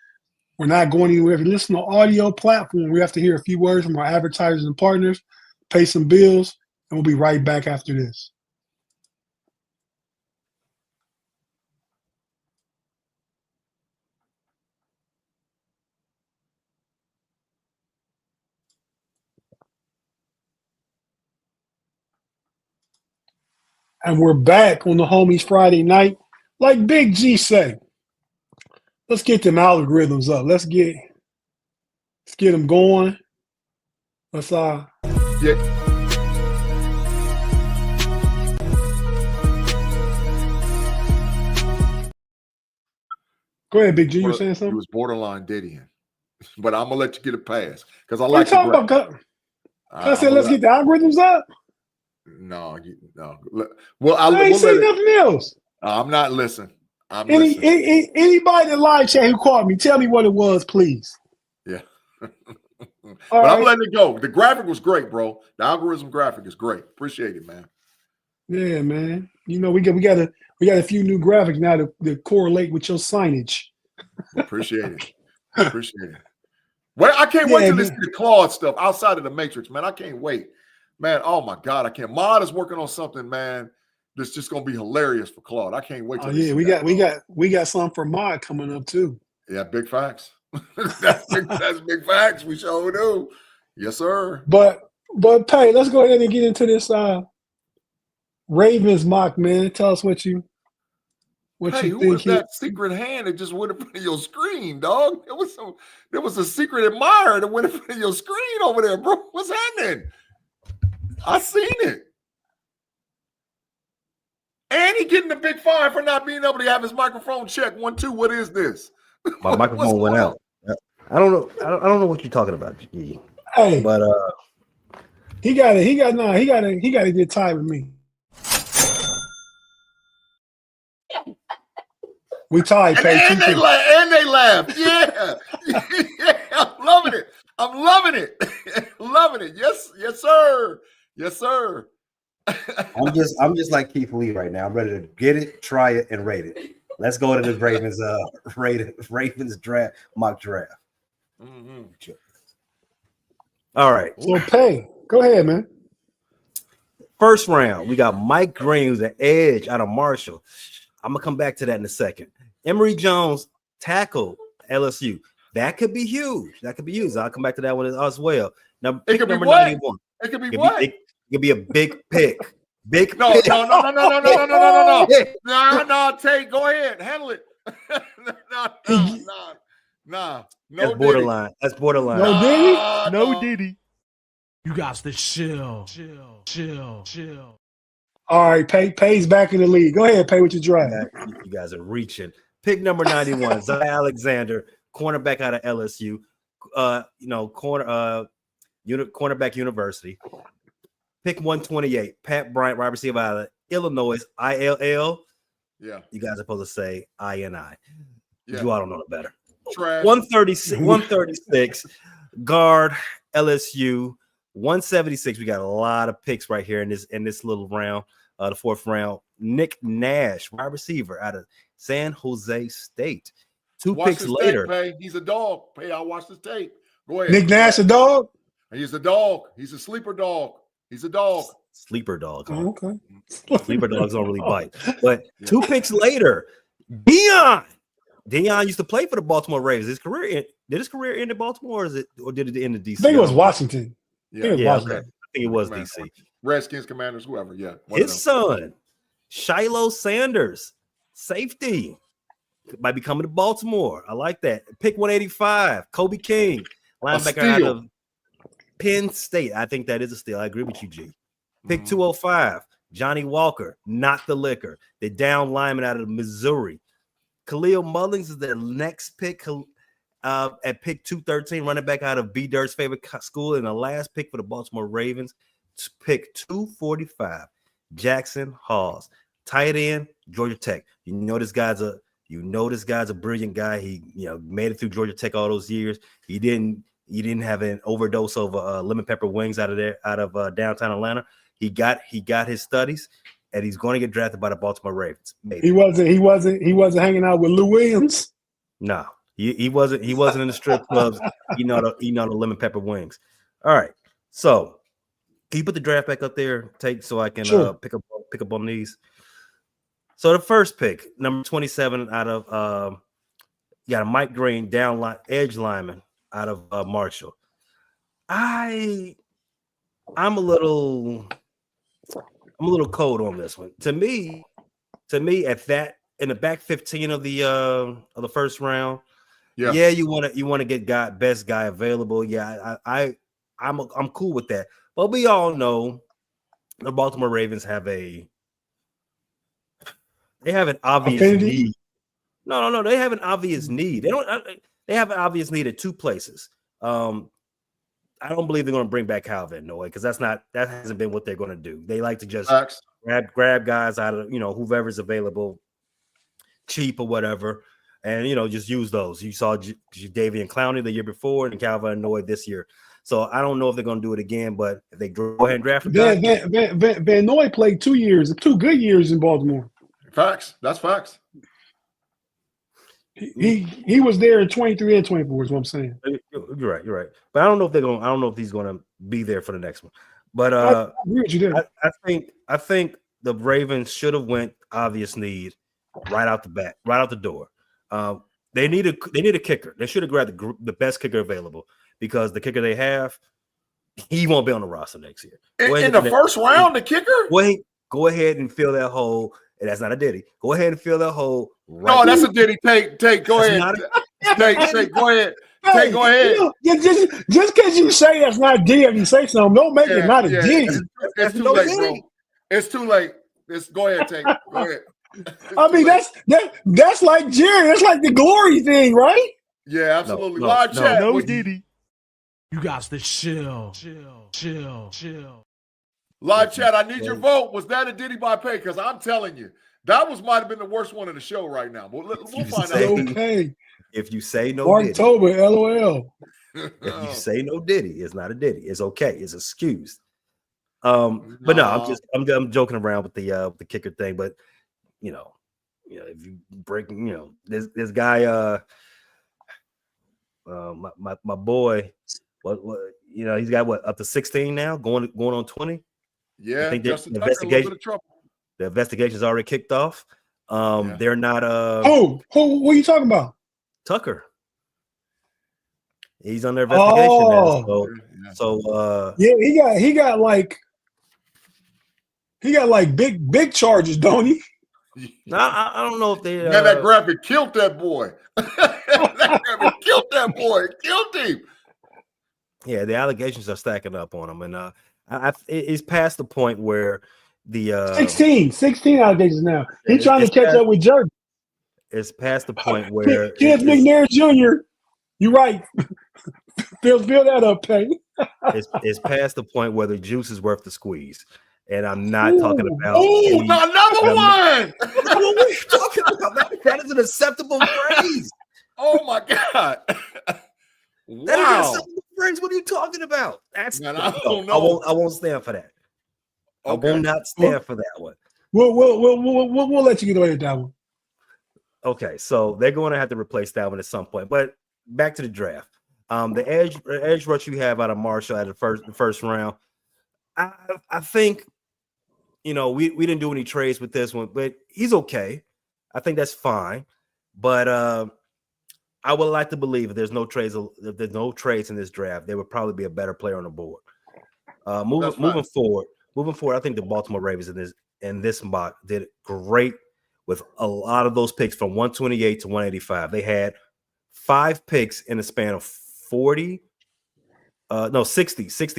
We're not going anywhere. If you listen to audio platform, we have to hear a few words from our advertisers and partners, pay some bills, and we'll be right back after this. And we're back on the Homies Friday night. Like Big G say, let's get them algorithms up. Let's get them going. Let's Yeah. Go ahead, Big G. You were saying He something? was borderline Diddying, but I'm gonna let you get a pass because I What like you talking about? I said, let's get the algorithms up. No. Well, I ain't saying nothing else. I'm not listening. Listening. Anybody in the live chat who called me, tell me what it was, please. Yeah. But right. I'm letting it go. The graphic was great, bro. The algorithm graphic is great. Appreciate it, man. Yeah, man. You know, we got a few new graphics now to correlate with your signage. Appreciate it. Appreciate it. Well, I can't wait till this the Claude stuff outside of the Matrix, man. I can't wait. Man, oh my God, I can't. Mod is working on something, man, that's just gonna be hilarious for Claude. I can't wait. Oh yeah, we got something for Mod coming up too. Yeah, big facts. that's big facts. We sure do. Yes, sir. But Pay, let's go ahead and get into this Ravens mock, man. Tell us what you Hey, you who think. was that secret hand that just went in front of your screen, dog? There was a secret admirer that went in front of your screen over there, bro. What's happening? I seen it. And he getting the big fine for not being able to have his microphone checked. 1, 2. What is this? My microphone went out. I don't know. I don't know what you're talking about, G. Hey, but he got to get tied with me. We tied, Pay. And they laugh. Yeah. Yeah. I'm loving it. Loving it. Yes, sir. Yes, sir. I'm just like Keith Lee right now. I'm ready to get it, try it, and rate it. Let's go to the Ravens draft mock draft. Mm-hmm. All right. So Pay. Go ahead, man. First round, we got Mike Green, who's an edge out of Marshall. I'm gonna come back to that in a second. Emory Jones, tackle LSU. That could be huge. I'll come back to that one as well. Now, It could be number what? 91. It could be what? It could be a big pick. Big No, pick. no, Tate, go ahead, handle it. Nah. That's borderline. That's borderline. No Diddy? No Diddy. You got to chill. All right, Pay's back in the league. Go ahead, Pay with your draft. You guys are reaching. Pick number 91, Zay Alexander, cornerback out of LSU. Cornerback University. Pick 128, Pat Bryant, wide receiver out of Illinois, ILL. Yeah. You guys are supposed to say INI. Yeah. You all don't know it better. Trash. 136, guard, LSU. 176. We got a lot of picks right here in this little round, the fourth round. Nick Nash, wide receiver out of San Jose State. Watch picks this later. Tape, Pay. He's a dog. Pay, I'll watch this tape. Go ahead. Nick Nash, a dog? He's a dog. He's a sleeper dog. He's a dog. Sleeper dog. Huh? Oh, okay. Sleeper dogs don't really bite. But 2 picks later, Deion used to play for the Baltimore Ravens. Did his career end in Baltimore, or did it end in DC? I think it was Washington. Yeah, Okay. I think it was DC. Redskins, Commanders, whoever. Yeah. His son, Shiloh Sanders, safety, might be coming to Baltimore. I like that. Pick 185, Kobe King, linebacker out of Penn State. I think that is a steal. I agree with you, G. Pick 205, Johnny Walker, not the liquor. The down lineman out of Missouri. Khalil Mullings is their next pick at pick 213, running back out of B. Dirt's favorite school. And the last pick for the Baltimore Ravens, pick 245, Jackson Halls, tight end, Georgia Tech. You know this guy's a brilliant guy. He made it through Georgia Tech all those years. He didn't have an overdose of lemon pepper wings out of downtown Atlanta. He got his studies, and he's going to get drafted by the Baltimore Ravens. Maybe. He wasn't hanging out with Lou Williams. No, he wasn't in the strip clubs eating the lemon pepper wings. All right, so can you put the draft back up there, Tate, so I can pick up on these? So the first pick, number 27, out of Mike Green, edge lineman out of Marshall. I'm a little cold on this one. To me, at that in the back 15 of the first round, you want to get best guy available. Yeah, I'm cool with that. But we all know the Baltimore Ravens have an obvious need. No, they have an obvious need. They have an obvious need at 2 places. I don't believe they're going to bring back Kyle Van Noy because that hasn't been what they're going to do. They like to just grab guys out of whoever's available, cheap or whatever, and just use those. You saw Davian Clowney the year before and Kyle Van Noy this year. So I don't know if they're going to do it again, but if they go ahead and draft a guy, Van Noy played 2 good years in Baltimore. Facts. That's facts. He was there in 23 and 24 is what I'm saying. You're right. But I don't know if he's going to be there for the next one. But I agree with you there. I think the Ravens should have went obvious need right out the door. They need a kicker. They should have grabbed the best kicker available because the kicker they have, he won't be on the roster next year. In the first round, the kicker? Go ahead and fill that hole. And that's not a Diddy. Go ahead and fill that hole. No, that's a Diddy. Take. Go ahead. Take. Go ahead. Take. Go ahead. Just because you say that's not Diddy, if you say something, don't make it not a Diddy. It's too late, bro. It's too late. Go ahead, Take. Go ahead. I mean, that's like Jerry. That's like the glory thing, right? Yeah, absolutely. Live chat. No Diddy. You got to chill. Live chat, I need your vote. Was that a Diddy by Pay? Because I'm telling you, that might have been the worst one of the show right now. But we'll find out. Okay. If you say no Marktober, Diddy, LOL. if you say no Diddy, it's not a Diddy. It's okay. It's excused. But no, I'm joking around with the kicker thing. But you know, if you break, this guy, my boy, what he's got up to 16 now, going on 20. Yeah, I think Justin Tucker, a little bit of trouble. The investigation's already kicked off. They're not. Who are you talking about? Tucker. He's under investigation now. So he got like big charges, don't he? No, I don't know if they. Man, that graphic killed that boy. That graphic killed that boy. Killed him. Yeah, the allegations are stacking up on him, and it's past the point where the 16 allegations now. He's trying to catch up with Jerk. It's past the point where Kenneth McNair Jr. You're right. Fill that up, Pay. It's past the point where the juice is worth the squeeze. And I'm not talking about another one. What are you talking about? That is an acceptable phrase. Oh my God. Wow. That is an acceptable phrase. What are you talking about? I don't know. I won't stand for that. Okay. I will not stand for that one. We'll let you get away with that one. Okay, so they're going to have to replace that one at some point. But back to the draft. The edge rush you have out of Marshall at the first round. I think, we didn't do any trades with this one, but he's okay. I think that's fine. But I would like to believe if there's no trades in this draft, there would probably be a better player on the board. Moving forward, I think the Baltimore Ravens in this mock did great with a lot of those picks from 128 to 185. They had 5 picks in a span of 60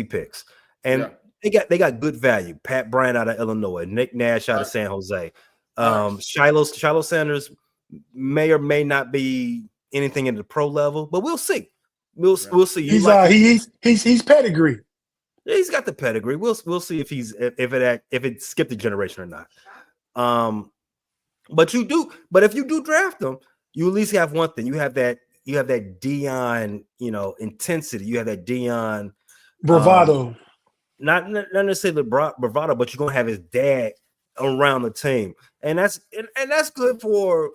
picks. And they got good value. Pat Bryant out of Illinois, Nick Nash out of San Jose. Shiloh Sanders may or may not be anything in the pro level, but we'll see. We'll see. He's pedigree. Yeah, he's got the pedigree. We'll see if it skipped a generation or not. But if you do draft them, you at least have one thing. You have that Deion, intensity. You have that Deion bravado. Not necessarily bravado, but you're gonna have his dad around the team, and that's good for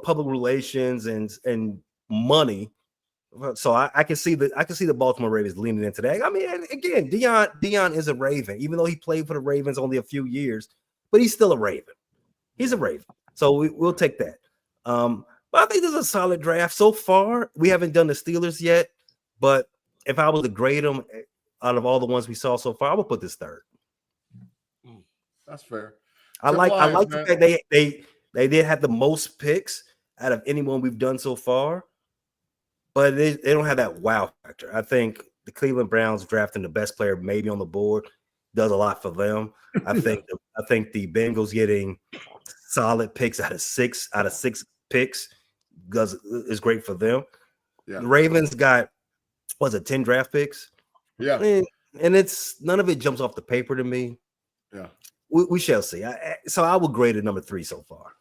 public relations and money. So I can see the Baltimore Ravens leaning into that. I mean, again, Deion is a Raven, even though he played for the Ravens only a few years, but he's still a Raven. He's a Raven, so we'll take that. But I think this is a solid draft so far. We haven't done the Steelers yet, but if I was to grade them out of all the ones we saw so far, I would put this third. That's fair. I like the fact they did have the most picks out of anyone we've done so far, but they don't have that wow factor. I think the Cleveland Browns drafting the best player maybe on the board does a lot for them. I think the Bengals getting solid picks out of six picks is great for them. Yeah. The Ravens got 10 draft picks. Yeah, and it's none of it jumps off the paper to me. Yeah, we shall see. So I would grade it number 3 so far.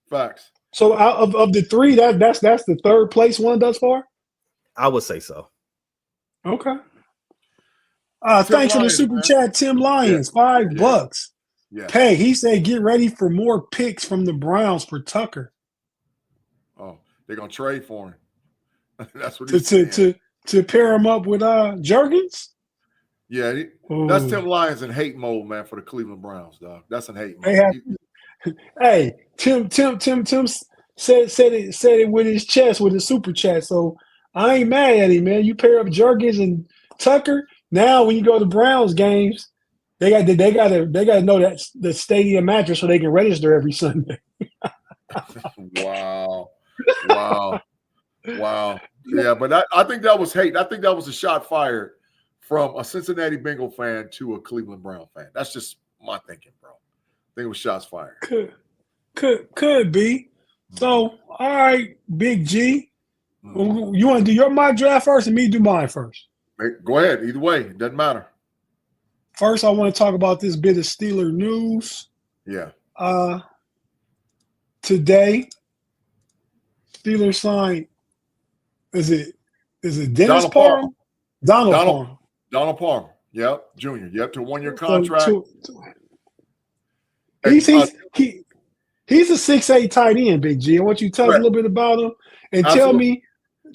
Facts. So out of the 3, that's the third place one thus far. I would say so. Okay. Thanks for the super chat, Tim Lyons, $5. Yeah. Pay. He said, get ready for more picks from the Browns for Tucker. Oh, they're gonna trade for him. That's what he's saying. To pair him up with Jurgens? Yeah, that's Tim Lyons in hate mode, man, for the Cleveland Browns, dog. That's in hate mode. Hey, Tim said it with his chest, with his super chat. So I ain't mad at him, man. You pair up Jurgens and Tucker. Now when you go to Browns games, they gotta know that the stadium mattress so they can register every Sunday. Wow. Yeah, but I think that was hate. I think that was a shot fired from a Cincinnati Bengal fan to a Cleveland Brown fan. That's just my thinking, bro. I think it was shots fired. Could be. So, all right, Big G. Mm-hmm. You want to do your mock draft first and me do mine first? Hey, go ahead. Either way, it doesn't matter. First, I want to talk about this bit of Steeler news. Yeah. Today, Steelers signed. Is it Dennis Parham? Donald Parham. Donald Parham. Yep, junior. Yep, to a 1-year contract. He's a 6'8" tight end, Big G. I want you to tell us a little bit about him and Absolutely.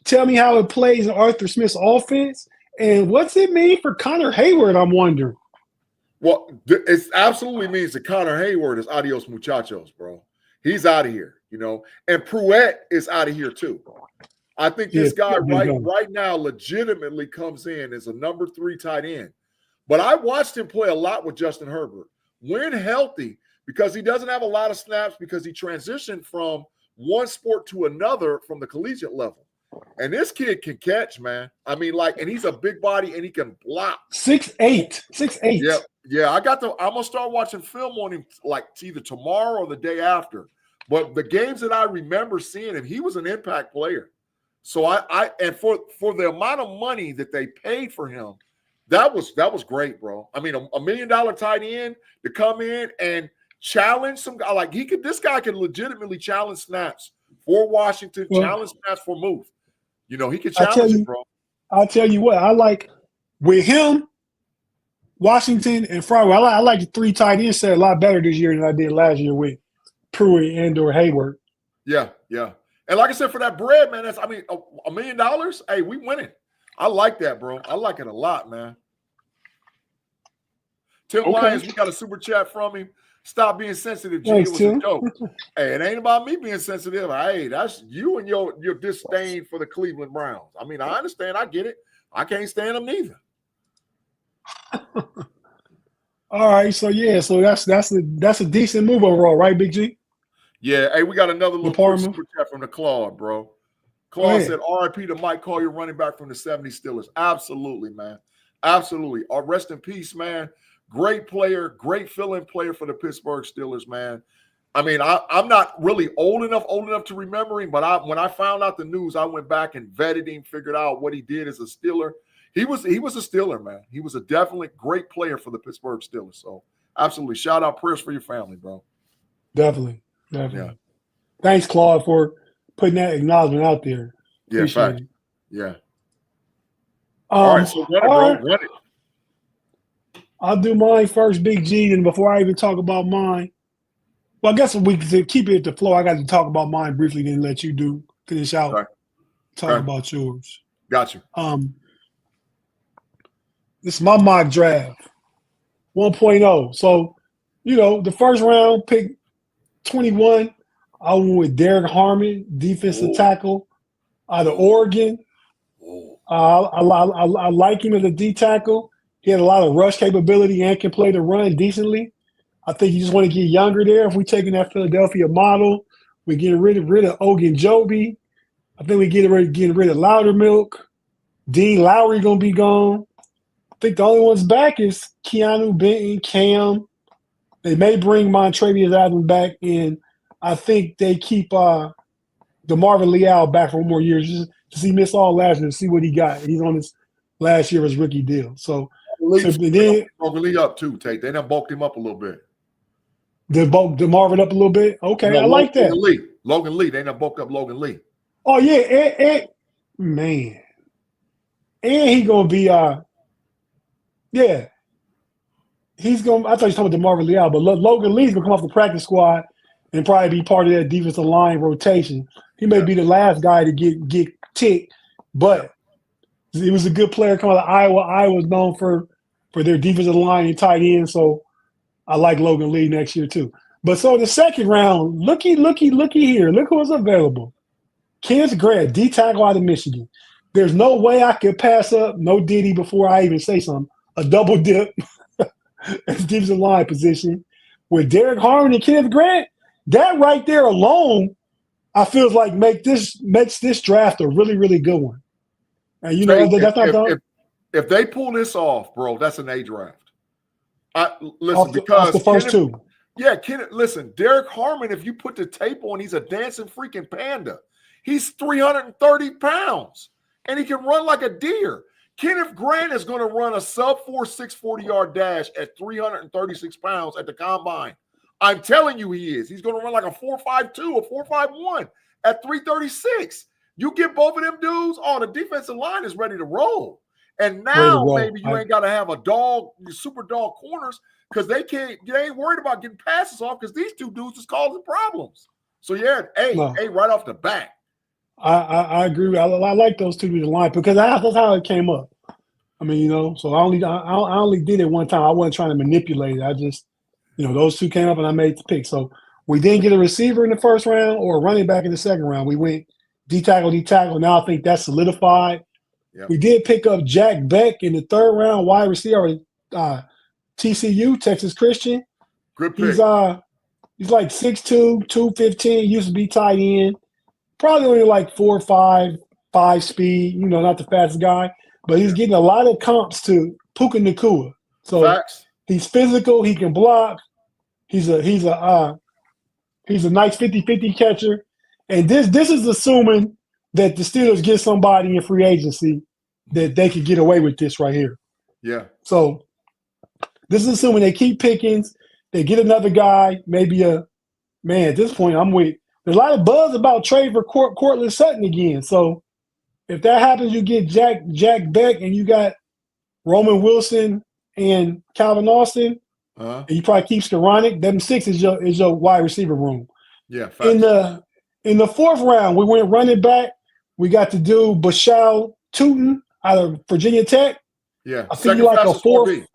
tell me how it plays in Arthur Smith's offense and what's it mean for Connor Hayward, I'm wondering. Well, it absolutely means that Connor Hayward is adios muchachos, bro. He's out of here, you know. And Pruitt is out of here too. I think this guy right now legitimately comes in as a number 3 tight end. But I watched him play a lot with Justin Herbert. When healthy, because he doesn't have a lot of snaps because he transitioned from one sport to another from the collegiate level. And this kid can catch, man. I mean, and he's a big body and he can block. 6'8". Yeah. I'm gonna start watching film on him either tomorrow or the day after. But the games that I remember seeing him, he was an impact player. So and for the amount of money that they paid for him, that was great, bro. I mean, $1 million tight end to come in and challenge some guy this guy can legitimately challenge snaps for Washington, challenge snaps for Muth. You know, he can challenge it, bro. I'll tell you what, I like with him, Washington and Friday. I like the 3 tight ends set a lot better this year than I did last year with Pruitt and/or Hayward. Yeah. And like I said, for that bread, man, that's $1 million. Hey, we winning. I like that, bro. I like it a lot, man. Tim Lyons, we got a super chat from him. Stop being sensitive, G. Thanks, it was Tim. a joke. Hey, it ain't about me being sensitive. Hey, that's you and your disdain for the Cleveland Browns. I mean, I understand. I get it. I can't stand them neither. All right, so that's a decent move overall, right, Big G? Yeah. Hey, we got another little quick super chat from the Claude, bro. Claude said, "R.I.P. to Mike Collier, running back from the 70 Steelers." Absolutely, man. Absolutely. Rest in peace, man. Great player, great fill-in player for the Pittsburgh Steelers, man. I mean, I'm not really old enough to remember him, but when I found out the news, I went back and vetted him, figured out what he did as a Steeler. He was a Steeler, man. He was a definitely great player for the Pittsburgh Steelers. So, absolutely. Shout out, prayers for your family, bro. Definitely. Yeah. Thanks, Claude, for putting that acknowledgement out there. Yeah, Appreciate it. Yeah. All right, so run it, bro. Run it. I'll do mine first, Big G, and before I even talk about mine, well, I guess we can keep it at the flow. I got to talk about mine briefly, then let you finish out, talk about yours. Got you. This is my mock draft, 1.0. So, the first round pick 21, I went with Derek Harmon, defensive tackle out of Oregon. I like him as a D tackle. He had a lot of rush capability and can play the run decently. I think you just want to get younger there. If we're taking that Philadelphia model, we're getting rid of Ogunjobi. I think we're getting rid of Loudermilk. Dean Lowry going to be gone. I think the only ones back is Keanu Benton, Cam. They may bring Montravius Adams back in. I think they keep DeMarvin Leal back for 1 more year just to see miss all last year to see what he got. He's on his last year of his rookie deal. So then Lee up too, Tate. They done bulked him up a little bit. They bulked DeMarvin up a little bit. Okay, no, I like that. Logan Lee. They done bulked up Logan Lee. Oh yeah, man. And he gonna be he's gonna. I thought you were talking about DeMarvin Leal, but Logan Lee's gonna come off the practice squad and probably be part of that defensive line rotation. He may be the last guy to get ticked, but he was a good player coming out of Iowa. Iowa's known for their defensive line and tight end, so I like Logan Lee next year too. But so the second round, looky here. Look who's available. Kenneth Grant, D tackle out of Michigan. There's no way I could pass up no Diddy before I even say something. A double dip at the defensive line position with Derek Harmon and Kenneth Grant. That right there alone, I feel like makes this draft a really, really good one. And that's not done. If they pull this off, bro, that's an A draft. Off the first two. Yeah, listen, Derek Harmon, if you put the tape on, he's a dancing freaking panda. He's 330 pounds, and he can run like a deer. Kenneth Grant is going to run a sub-4 640-yard dash at 336 pounds at the combine. I'm telling you he is. He's going to run like a 4.52 or 4.51 at 336. You get both of them dudes, the defensive line is ready to roll. And Ready to now roll. maybe you ain't got to have a dog, super dog corners because they ain't worried about getting passes off because these two dudes is causing problems. So yeah, right off the bat. I agree. I like those two to the line because that's how it came up. I mean, so I only did it one time. I wasn't trying to manipulate it. I just, those two came up and I made the pick. So we didn't get a receiver in the first round or a running back in the second round. We went D tackle. Now I think that's solidified. Yep. We did pick up Jack Beck in the third round, wide receiver, TCU, Texas Christian. Good pick. He's like 6'2", 215, used to be tight end. Probably only like 4.5 speed, not the fastest guy. But he's getting a lot of comps to Puka Nacua. So Facts. He's physical, he can block. He's a nice 50-50 catcher. And this is assuming that the Steelers get somebody in free agency that they could get away with this right here. Yeah. So this is assuming they keep Pickens, they get another guy, maybe at this point there's a lot of buzz about trade for Cortland Sutton again. So if that happens, you get Jack Beck and you got Roman Wilson and Calvin Austin, and you probably keep Skoranek. Them six is your wide receiver room. Yeah. Facts. In the fourth round, we went running back. We got to do Bashal Tootin out of Virginia Tech. Yeah. I think he like a 4.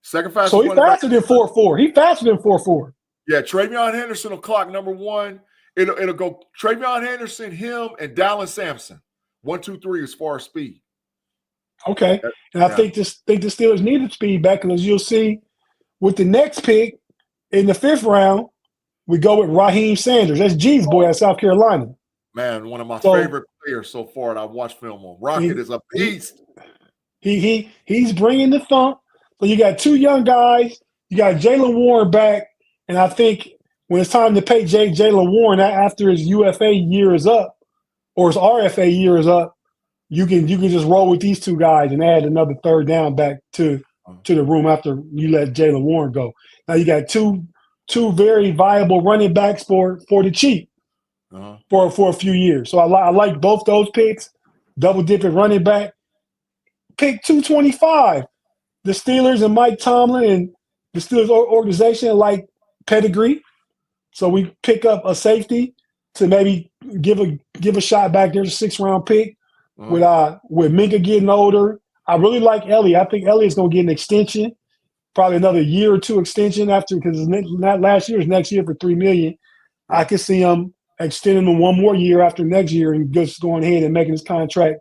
Second fastest. So he's faster than 4.4. He's faster than 4.4. Yeah, Travion Henderson will clock number 1. It'll go Travion Henderson, him, and Dallin Sampson. 1, 2, 3 as far as speed. Okay. And I think the Steelers needed speed back because you'll see with the next pick in the 5th round, we go with Raheem Sanders. That's G's boy at South Carolina. Man, one of my favorite players so far that I've watched film on. Rocket is a beast. He's bringing the thump. So you got 2 young guys. You got Jaylen Warren back. And I think when it's time to pay Jaylen Warren after his UFA year is up or his RFA year is up, you can just roll with these 2 guys and add another third down back to the room after you let Jaylen Warren go. Now you got two very viable running backs for the cheap for a few years. So I like both those picks. Double-dipping running back. Pick 225. The Steelers and Mike Tomlin and the Steelers organization like pedigree. So we pick up a safety to maybe give a shot back. There's a 6th-round pick with Minka getting older. I really like Elliott. I think Elliott's going to get an extension, probably another year or 2 extension after because it's not last year, it's next year for $3 million. I could see him extending him 1 more year after next year and just going ahead and making his contract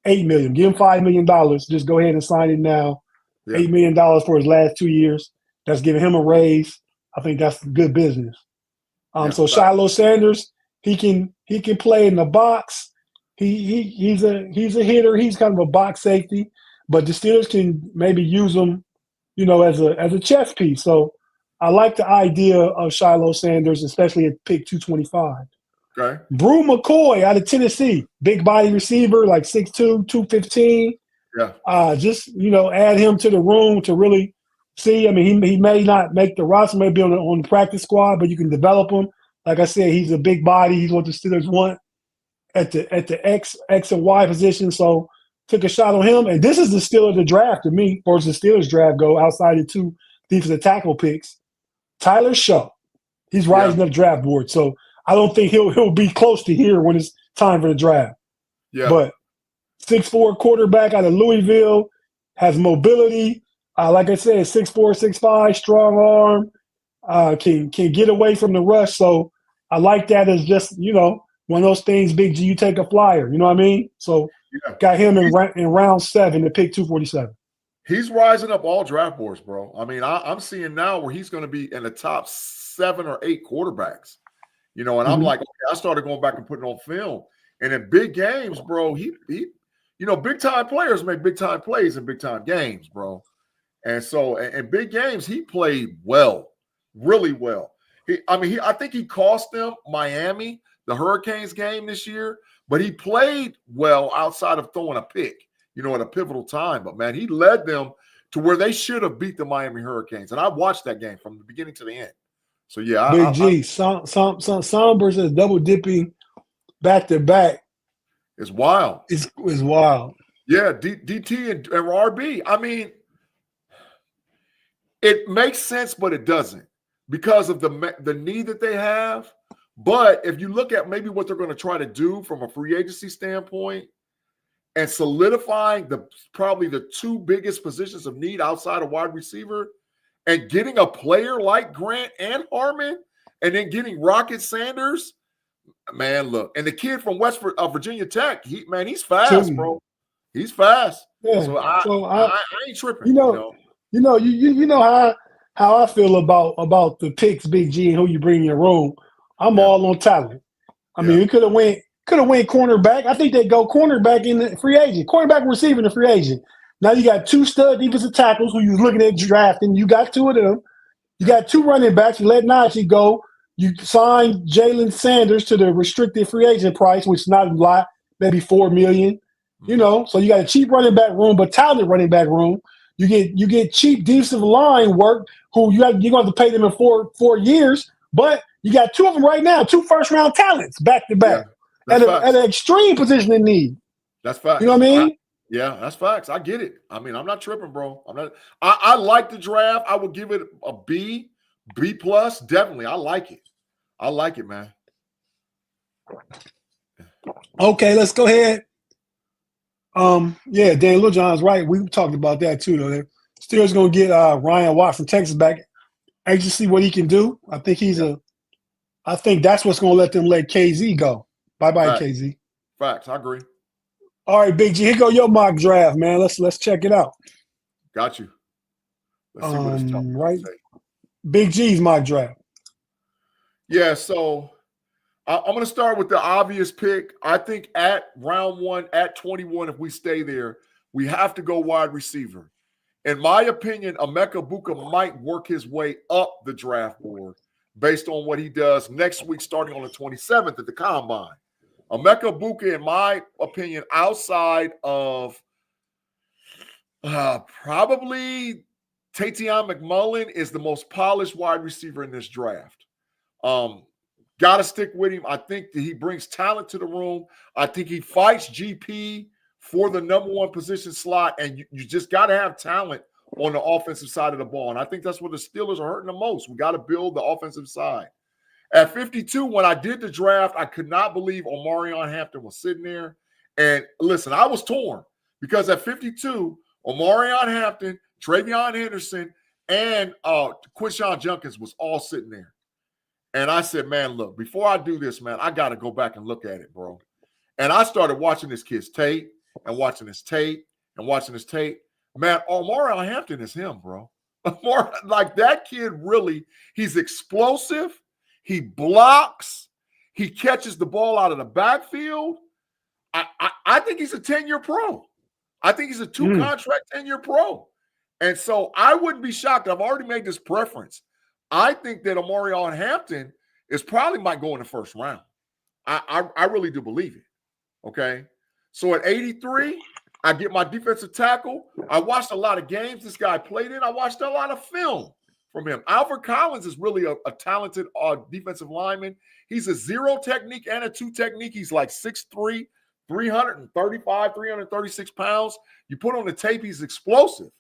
$8 million. Give him $5 million. Just go ahead and sign it now. Yeah. $8 million for his last 2 years. That's giving him a raise. I think that's good business. So Shiloh Sanders, he can play in the box. He's a hitter. He's kind of a box safety, but the Steelers can maybe use him, as a chess piece. So I like the idea of Shiloh Sanders, especially at pick 225. Okay. Brew McCoy out of Tennessee, big body receiver, like 6'2", 215. Yeah. Just add him to the room to really see. I mean, he may not make the roster, maybe on the practice squad, but you can develop him. Like I said, he's a big body. He's what the Steelers want at the X and Y position. So took a shot on him. And this is the Steelers the draft to me, or as the Steelers draft go outside the 2 defensive tackle picks. Tyler Shaw. He's rising up draft board. So I don't think he'll be close to here when it's time for the draft. Yeah. But 6'4" quarterback out of Louisville, has mobility. Like I said, 6'4", 6'5", strong arm, can get away from the rush. So I like that as just, one of those things, Big G, you take a flyer. You know what I mean? So got him in round 7 to pick 247. He's rising up all draft boards, bro. I mean, I'm seeing now where he's going to be in the top 7 or 8 quarterbacks. And I'm like, okay, I started going back and putting on film. And in big games, bro, he big-time players make big-time plays in big-time games, bro. And so in big games, he played well, really well. I think he cost them Miami, the Hurricanes game this year, but he played well outside of throwing a pick, at a pivotal time. But, man, he led them to where they should have beat the Miami Hurricanes. And I watched that game from the beginning to the end. So, yeah. Big G, Sombers is double-dipping back-to-back. It's wild. It's wild. Yeah, DT and RB. I mean, it makes sense, but it doesn't because of the need that they have. But if you look at maybe what they're going to try to do from a free agency standpoint and solidifying probably the two biggest positions of need outside of wide receiver and getting a player like Grant and Harmon and then getting Rocket Sanders, man, look. And the kid from West Virginia Tech, he's fast, bro. He's fast. Yeah. So I ain't tripping. You know how I feel about the picks, Big G, and who you bring in your room. I'm all on talent. I mean, we could have went cornerback. I think they go cornerback in the free agent, cornerback receiver in the free agent. Now you got two stud defensive tackles who you was looking at drafting. You got two of them. You got two running backs. You let Najee go. You signed Jalen Sanders to the restricted free agent price, which is not a lot, maybe $4 million. You know, so you got a cheap running back room, but talented running back room. You get cheap defensive line work. Who you're going to have to pay them in four years, but you got two of them right now, two first-round talents back to back at an extreme position in need. That's facts. You know what I mean? That's facts. I get it. I mean, I'm not tripping, bro. I like the draft. I would give it a B plus. Definitely, I like it. I like it, man. Okay, let's go ahead. Dan Littlejohn's right. We talked about that too, though. They're still going to get Ryan Watt from Texas back. Anxious to see what he can do. I think that's what's going to let them let KZ go. Bye-bye, KZ. Facts. I agree. All right, Big G. Here go your mock draft, man. Let's check it out. Got you. Let's see what it's talking right. Big G's mock draft. Yeah, so I'm going to start with the obvious pick. I think at round 1, at 21, if we stay there, we have to go wide receiver. In my opinion, Emeka Buka might work his way up the draft board based on what he does next week, starting on the 27th at the Combine. Emeka Buka, in my opinion, outside of probably Tateon McMullen, is the most polished wide receiver in this draft. Got to stick with him. I think that he brings talent to the room. I think he fights GP for the number one position slot, and you just got to have talent on the offensive side of the ball. And I think that's where the Steelers are hurting the most. We got to build the offensive side. At 52, when I did the draft, I could not believe Omarion Hampton was sitting there. And listen, I was torn because at 52, Omarion Hampton, Travion Henderson, and Quinshon Junkins was all sitting there. And I said, man, look, before I do this, man, I got to go back and look at it, bro. And I started watching this kid's tape and watching his tape and watching his tape. Man, Omarion Hampton is him, bro. Like that kid really, he's explosive. He blocks. He catches the ball out of the backfield. I think he's a 10-year pro. I think he's a two-contract 10-year pro. And so I wouldn't be shocked. I've already made this preference. I think that Omarion Hampton is probably might go in the first round. I really do believe it. Okay. So at 83, I get my defensive tackle. I watched a lot of games this guy played in. I watched a lot of film from him. Alfred Collins is really a talented defensive lineman. He's a 0 technique and a 2 technique. He's like 6'3", 335, 336 pounds. You put on the tape, he's explosive.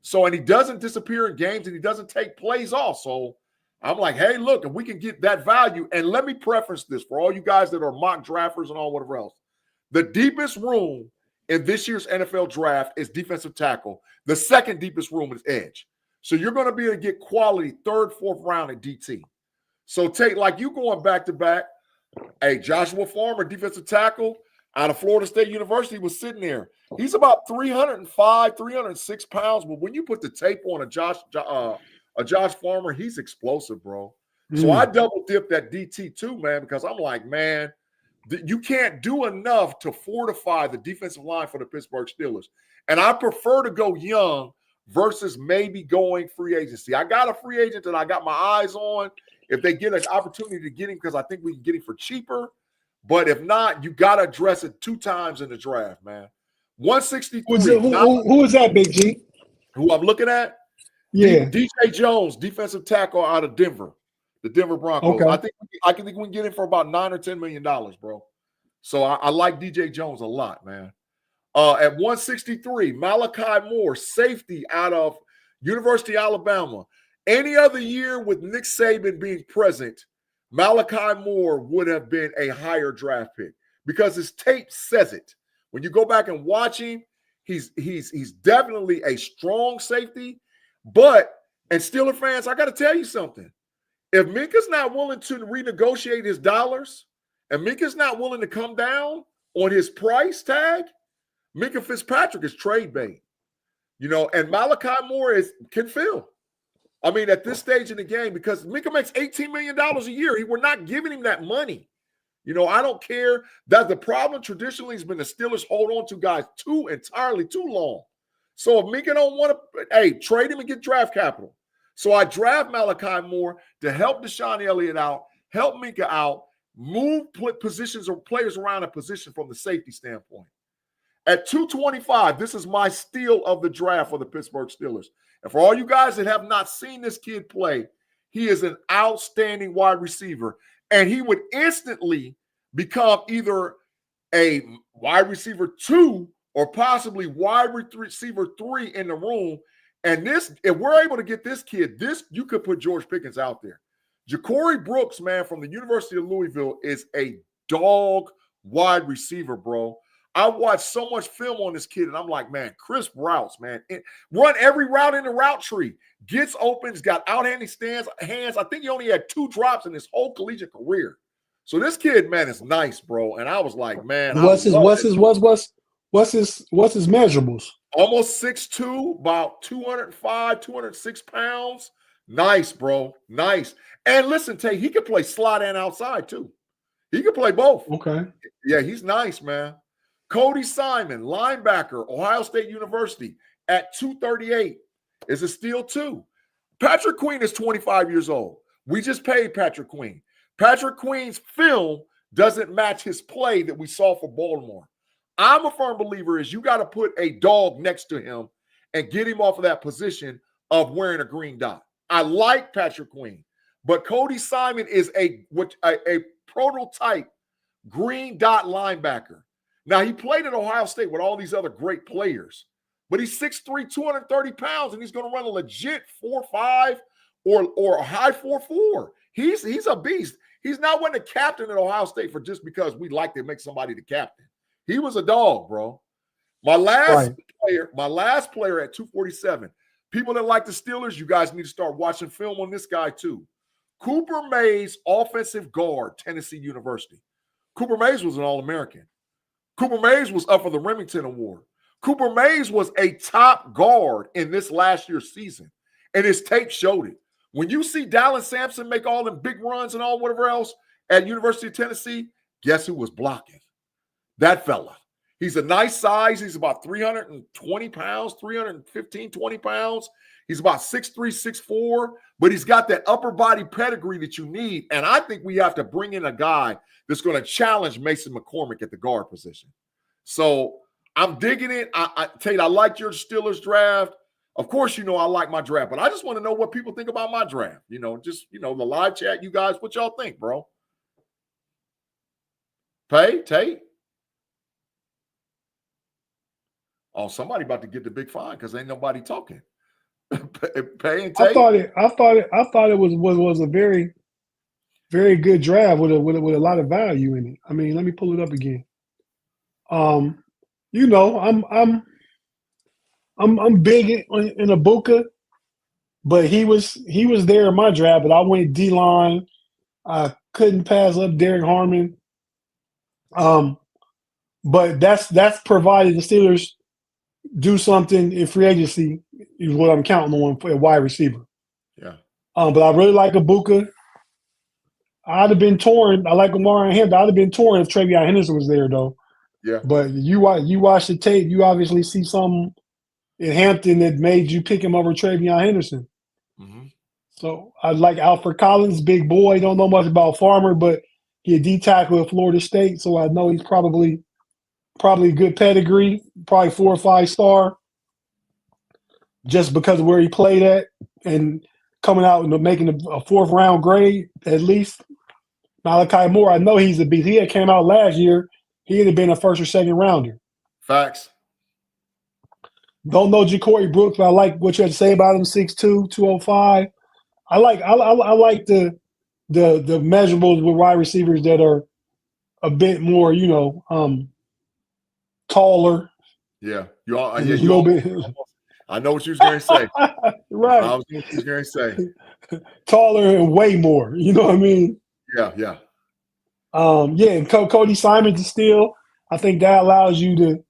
So, and he doesn't disappear in games and he doesn't take plays off. So I'm like, hey, look, if we can get that value, and let me preface this for all you guys that are mock drafters and all whatever else. The deepest room in this year's NFL draft is defensive tackle. The second deepest room is edge. So you're going to be able to get quality 3rd, 4th round at DT. So Tate, like you going back to back, hey, Joshua Farmer, defensive tackle out of Florida State University, was sitting there. He's about 305, 306 pounds. But when you put the tape on a Josh Farmer, he's explosive, bro. So I double dipped that DT too, man, because I'm like, man, you can't do enough to fortify the defensive line for the Pittsburgh Steelers. And I prefer to go young versus maybe going free agency. I got a free agent that I got my eyes on. If they get an opportunity to get him, because I think we can get him for cheaper. But if not, you got to address it 2 times in the draft, man. 163. Who is that, Big G? Who I'm looking at? Yeah. DJ Jones, defensive tackle out of Denver, the Denver Broncos. Okay. I think we can get him for about $9 or $10 million, bro. So I like DJ Jones a lot, man. At 163, Malachi Moore, safety out of University of Alabama. Any other year with Nick Saban being present, Malachi Moore would have been a higher draft pick because his tape says it. When you go back and watch him, he's definitely a strong safety. But, and Steeler fans, I got to tell you something. If Minka's not willing to renegotiate his dollars and Minka's not willing to come down on his price tag, Minka Fitzpatrick is trade bait. And Malachi Moore can fill. I mean, at this stage in the game, because Minka makes $18 million a year, we're not giving him that money. I don't care. That the problem traditionally has been the Steelers hold on to guys entirely too long. So if Minka don't want to, trade him and get draft capital. So I draft Malachi Moore to help Deshaun Elliott out, help Minka out, move positions or players around a position from the safety standpoint. At 225, this is my steal of the draft for the Pittsburgh Steelers. And for all you guys that have not seen this kid play, he is an outstanding wide receiver. And he would instantly become either a wide receiver 2 or possibly wide receiver 3 in the room. And this, if we're able to get this kid, you could put George Pickens out there. Ja'Cory Brooks, man, from the University of Louisville is a dog wide receiver, bro. I watched so much film on this kid, and I'm like, man, crisp routes, man. Run every route in the route tree. Gets open. He's got outhanding hands. I think he only had 2 drops in his whole collegiate career. So this kid, man, is nice, bro. And I was like, man, what's his measurables? Almost 6'2", about 205, 206 pounds. Nice, bro. Nice. And listen, Tate, he can play slot and outside too. He can play both. Okay. Yeah, he's nice, man. Cody Simon, linebacker, Ohio State University, at 238 is a steal too. Patrick Queen is 25 years old. We just paid Patrick Queen. Patrick Queen's film doesn't match his play that we saw for Baltimore. I'm a firm believer is you got to put a dog next to him and get him off of that position of wearing a green dot. I like Patrick Queen, but Cody Simon is a prototype green dot linebacker. Now, he played at Ohio State with all these other great players, but he's 6'3", 230 pounds, and he's going to run a legit 4.5 or a high 4.4. He's a beast. He's not one the captain at Ohio State for just because we like to make somebody the captain. He was a dog, bro. My last player at 247. People that like the Steelers, you guys need to start watching film on this guy too. Cooper Mays, offensive guard, Tennessee University. Cooper Mays was an All-American. Cooper Mays was up for the Remington Award. Cooper Mays was a top guard in this last year's season, and his tape showed it. When you see Dallin Sampson make all them big runs and all whatever else at University of Tennessee, guess who was blocking? That fella. He's a nice size. He's about 320 pounds, 315, 20 pounds. He's about 6'3", 6'4", but he's got that upper body pedigree that you need. And I think we have to bring in a guy that's going to challenge Mason McCormick at the guard position. So I'm digging it. Tate, I like your Steelers draft. Of course, I like my draft, but I just want to know what people think about my draft. The live chat, you guys, what y'all think, bro? Tate? Oh, somebody about to get the big fine because ain't nobody talking. Pay and Tate. I thought it was a very, very good draft with a lot of value in it. I mean, let me pull it up again. I'm big in Ibuka, but he was there in my draft. But I went D-line. I couldn't pass up Derek Harmon. But that's provided the Steelers do something in free agency is what I'm counting on for a wide receiver. Yeah. But I really like Ibuka. I'd have been torn. I like Omar and him. I'd have been torn if Travion Henderson was there, though. Yeah. But you watch the tape, you obviously see something in Hampton that made you pick him over Travion Henderson. Mm-hmm. So I like Alfred Collins, big boy. Don't know much about Farmer, but he a D tackle at Florida State, so I know he's probably good pedigree, probably 4 or 5 star, just because of where he played at and coming out and making a 4th round grade at least. Malachi Moore, I know he's a beast. He had came out last year. He'd have been a 1st or 2nd rounder. Facts. Don't know Ja'Cory Brooks, but I like what you had to say about him. 6'2", 205. I like the measurables with wide receivers that are a bit more, taller. Yeah, A little bit. I know what you was going to say. Right. I was going to say. Taller and way more. You know what I mean? Yeah. And Cody Simons is still. I think that allows you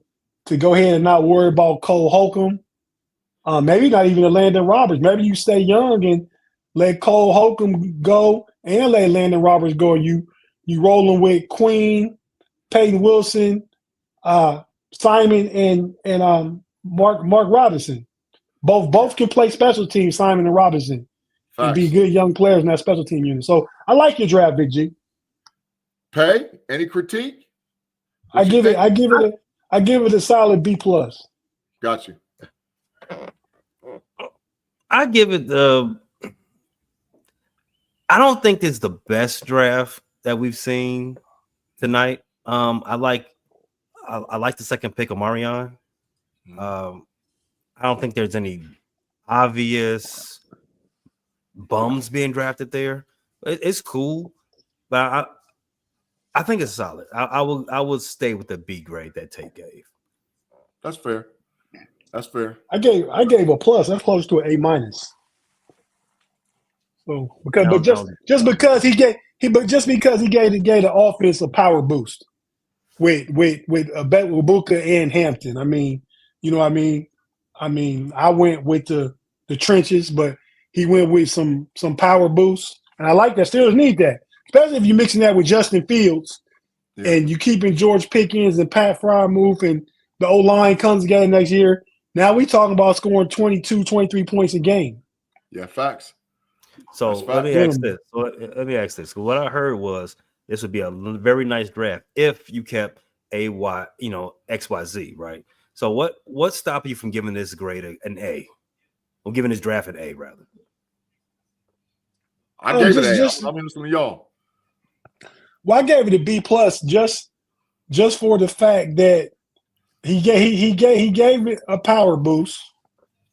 to go ahead and not worry about Cole Holcomb. Maybe not even a Landon Roberts. Maybe you stay young and let Cole Holcomb go and let Landon Roberts go. You rolling with Queen, Peyton Wilson, Simon, and Mark Robinson. Both can play special teams, Simon and Robinson, and be good young players in that special team unit. So I like your draft, Big G. Pay? Any critique? I give it a solid B+. Got you. I give it I don't think it's the best draft that we've seen tonight. I like the second pick of Marion. I don't think there's any obvious bums being drafted there. It's cool, but I think it's solid. I will stay with the B grade that Tate gave. That's fair. I gave a plus. That's close to an A-. So just because he gave the offense a power boost with Ibuka and Hampton. I mean, you know what I mean? I went with the trenches, but he went with some power boosts. And I like that. Steelers need that. Especially if you're mixing that with Justin Fields and you keeping George Pickens and Pat Freiermuth and the O-line comes together next year. Now we talking about scoring 22, 23 points a game. Yeah, facts. So let me ask this. What I heard was this would be a very nice draft if you kept XYZ, right? So what stopped you from giving this grade an A? Or giving this draft an A, rather? I gave it an A. I'm listening to y'all. Well, I gave it a B+ just for the fact that he gave it a power boost,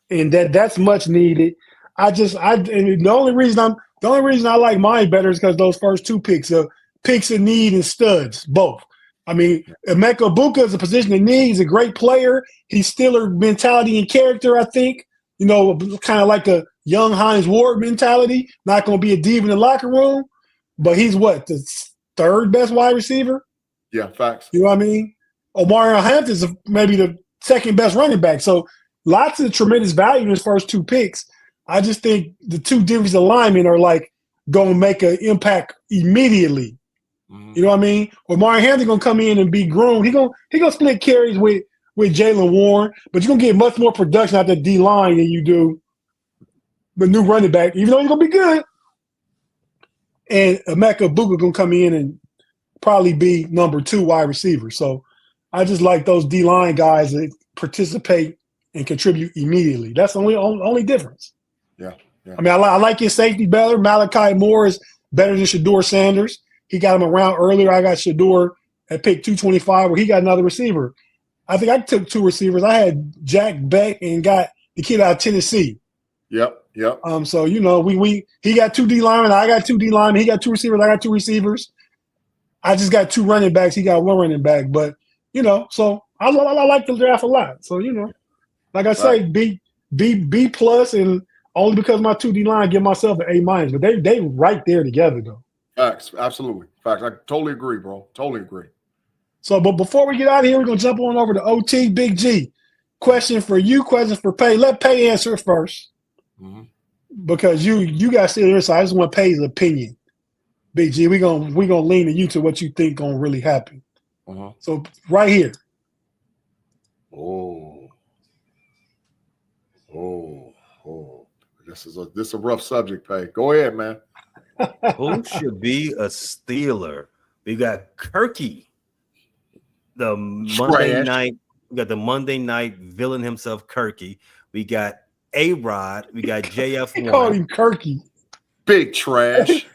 and that's much needed. And the only reason I like mine better is because those first two picks of need and studs both. I mean, Emeka Ibuka is a position of need. He's a great player. He's Steeler mentality and character, I think. Kind of like a young Hines Ward mentality. Not going to be a diva in the locker room, but he's the third best wide receiver? Yeah, facts. You know what I mean? Omarion Hampton is maybe the second best running back. So lots of tremendous value in his first two picks. I just think the two defensive linemen are going to make an impact immediately. Mm-hmm. You know what I mean? Omarion Hampton going to come in and be groomed. He going to split carries with Jaylen Warren, but you're going to get much more production out of the D-line than you do the new running back, even though he's going to be good. And Emeka Ibuka going to come in and probably be number 2 wide receiver. So I just like those D-line guys that participate and contribute immediately. That's the only difference. Yeah. I mean, I like his safety better. Malachi Moore is better than Shedeur Sanders. He got him around earlier. I got Shedeur at pick 225 where he got another receiver. I think I took 2 receivers. I had Jack Beck and got the kid out of Tennessee. Yep. So, he got 2 D linemen. I got 2 D linemen. He got 2 receivers. I got 2 receivers. I just got 2 running backs. He got 1 running back. But, so I like the draft a lot. So, like I say, B+, and only because my 2 D line, give myself an A-. But they right there together, though. Facts. Absolutely. Facts. I totally agree, bro. Totally agree. So, but before we get out of here, we're going to jump on over to OT Big G. Question for you, question for Pay. Let Pay answer first. Mm-hmm. Because you got still here, so I just want Pay's opinion. Big G, we're gonna lean to you to what you think gonna really happen. Uh-huh. So right here. Oh. This is a rough subject, Pay. Go ahead, man. Who should be a Steeler? We got Kirky. The Monday night. We got the Monday night villain himself, Kirky. We got A-Rod. We got JF1. He called him Kirky. Big trash.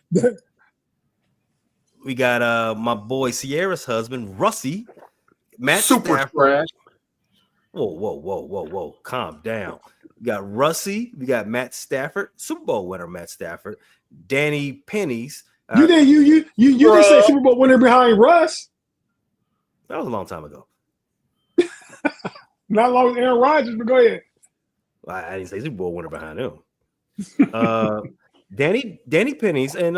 We got my boy Sierra's husband, Russie. Matt Super Stafford. trash. Whoa. Calm down. We got Russie. We got Matt Stafford, Super Bowl winner Matt Stafford, Danny Pennies. You didn't say Super Bowl winner behind Russ. That was a long time ago. Not long as Aaron Rodgers, but go ahead. I didn't say Super Bowl winner behind him. Danny Pennies, and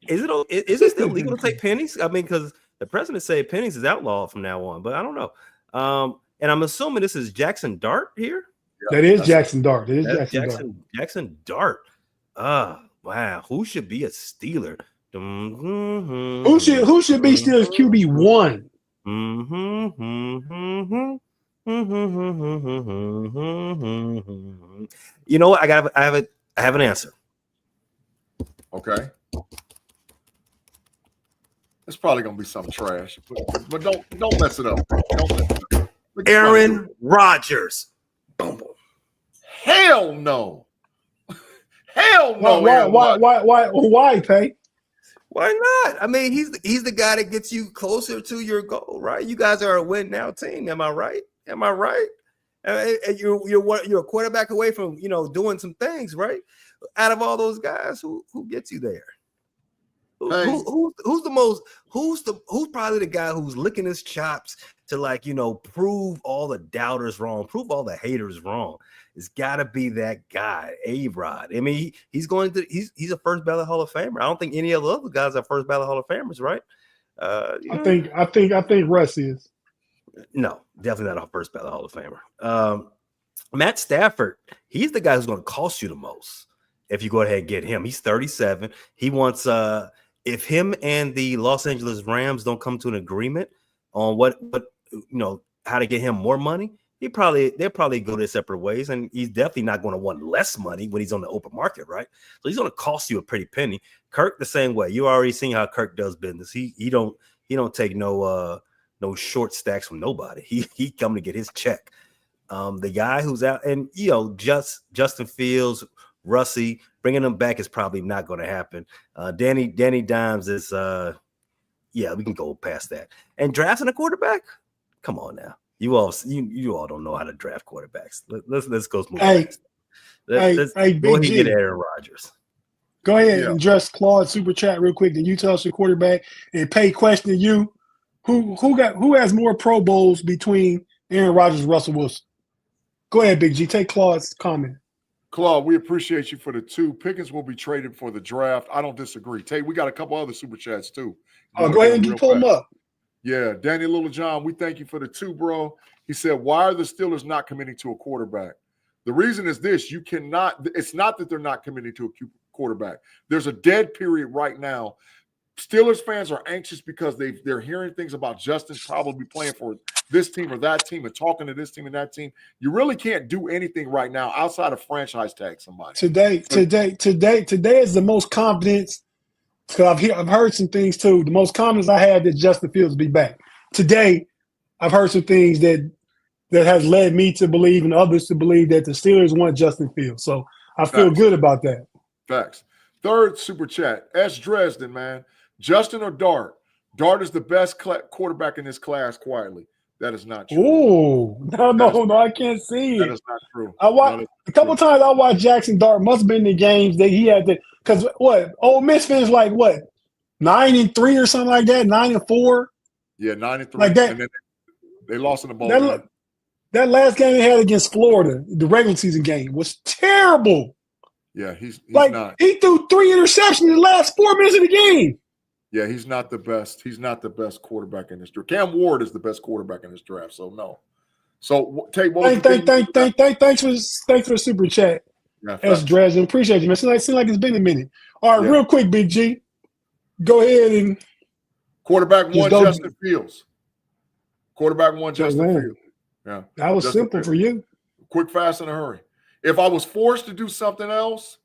is it still legal to take pennies? I mean, because the president said pennies is outlawed from now on, but I don't know. And I'm assuming this is Jackson Dart here. That is Jackson Dart. Jackson Dart. Wow. Who should be a Steeler? Who should be Steelers QB1? You know what? I have an answer. Okay. It's probably gonna be some trash, but don't mess it up. Don't mess it up. Aaron Rodgers. Boom, boom. Hell no. Hell no. Why, Pay? Why not? I mean, he's the guy that gets you closer to your goal, right? You guys are a win now team. Am I right? And you're a quarterback away from doing some things, right? Out of all those guys, who gets you there? Who's probably the guy who's licking his chops to prove all the doubters wrong, prove all the haters wrong? It's got to be that guy, A-Rod. I mean, he's a first ballot Hall of Famer. I don't think any of the other guys are first ballot Hall of Famers, right? I think Russ is. No, definitely not a first ballot Hall of Famer. Matt Stafford, he's the guy who's going to cost you the most if you go ahead and get him. He's 37. He wants if him and the Los Angeles Rams don't come to an agreement on what how to get him more money, they'll probably go their separate ways, and he's definitely not going to want less money when he's on the open market, right? So he's going to cost you a pretty penny. Kirk the same way. You already seen how Kirk does business. He don't take no short stacks from nobody. He come to get his check. The guy who's out, and Justin Fields, Russie, bringing them back is probably not going to happen. Danny Dimes is we can go past that. And drafting a quarterback, come on now. You all don't know how to draft quarterbacks. Let's go smooth. Let's go ahead and get Aaron Rodgers. Go ahead and address Claude super chat real quick. Then you tell us your quarterback and Pay question you. Who has more Pro Bowls between Aaron Rodgers and Russell Wilson? Go ahead, Big G. Take Claude's comment. Claude, we appreciate you for the 2. Pickens will be traded for the draft. I don't disagree. Tate, we got a couple other super chats too. Go ahead and pull them up. Yeah, Danny Littlejohn, we thank you for the 2, bro. He said, why are the Steelers not committing to a quarterback? The reason is this. It's not that they're not committing to a quarterback. There's a dead period right now. Steelers fans are anxious because they're hearing things about Justin probably playing for this team or that team and talking to this team and that team. You really can't do anything right now outside of franchise tag somebody. Today is the most confidence. Because I've heard some things too. The most confidence I had that Justin Fields will be back. Today, I've heard some things that has led me to believe and others to believe that the Steelers want Justin Fields. So I feel good about that. Facts. Third super chat. S. Dresden, man. Justin or Dart? Dart is the best quarterback in this class quietly. That is not true. Oh, no, I can't see it. That is not true. I watched a couple times. I watched Jackson Dart. Must have been the games that he had to. Because Ole Miss finished 9-3 or something like that, 9-4. Yeah, 9-3. Like that. And then they lost in the bowl. That last game they had against Florida, the regular season game, was terrible. Yeah, he's not. He threw 3 interceptions in the last 4 minutes of the game. Yeah, he's not the best. He's not the best quarterback in this draft. Cam Ward is the best quarterback in this draft. So no. So Tate, thanks for the super chat. Yeah, S. Dresden, appreciate you, man. Seems like it's been a minute. All right, real quick, Big G, go ahead and quarterback 1, Justin Fields. Quarterback 1, Justin Fields. Yeah, that was Justin simple Fields. For you. Quick, fast, in a hurry. If I was forced to do something else,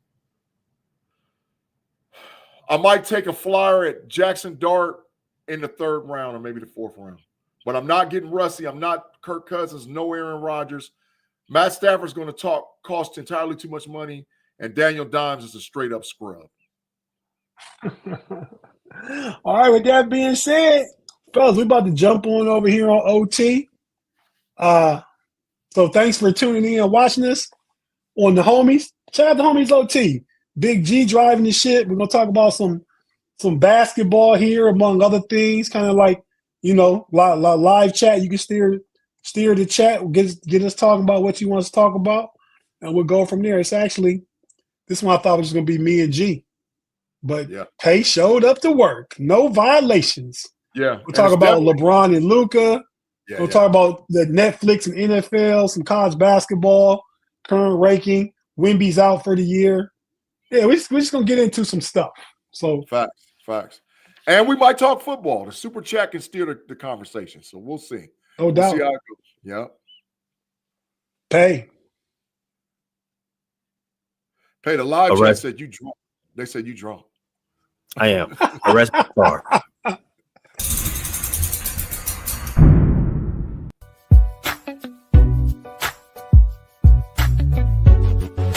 I might take a flyer at Jackson Dart in the 3rd round or maybe the 4th round. But I'm not getting Russie. I'm not Kirk Cousins, no Aaron Rodgers. Matt Stafford's going to cost entirely too much money, and Daniel Dimes is a straight-up scrub. All right, with that being said, fellas, we're about to jump on over here on OT. So thanks for tuning in and watching us on the homies. Shout out the homies OT. Big G driving the shit. We're gonna talk about some basketball here, among other things. Kind of like, live chat. You can steer the chat. Get us talking about what you want us to talk about, and we'll go from there. It's actually this one I thought was just gonna be me and G, but Pay showed up to work. No violations. Yeah, we'll talk about LeBron and Luka. We'll talk about the Netflix and NFL, some college basketball, current ranking. Wemby's out for the year. Yeah, we're just gonna get into some stuff. So facts. And we might talk football. The super chat can steer the conversation. So we'll see. No doubt. See how it goes. Yeah. Pay, the live chat said you drunk. They said you drunk. I am. Arrest the car.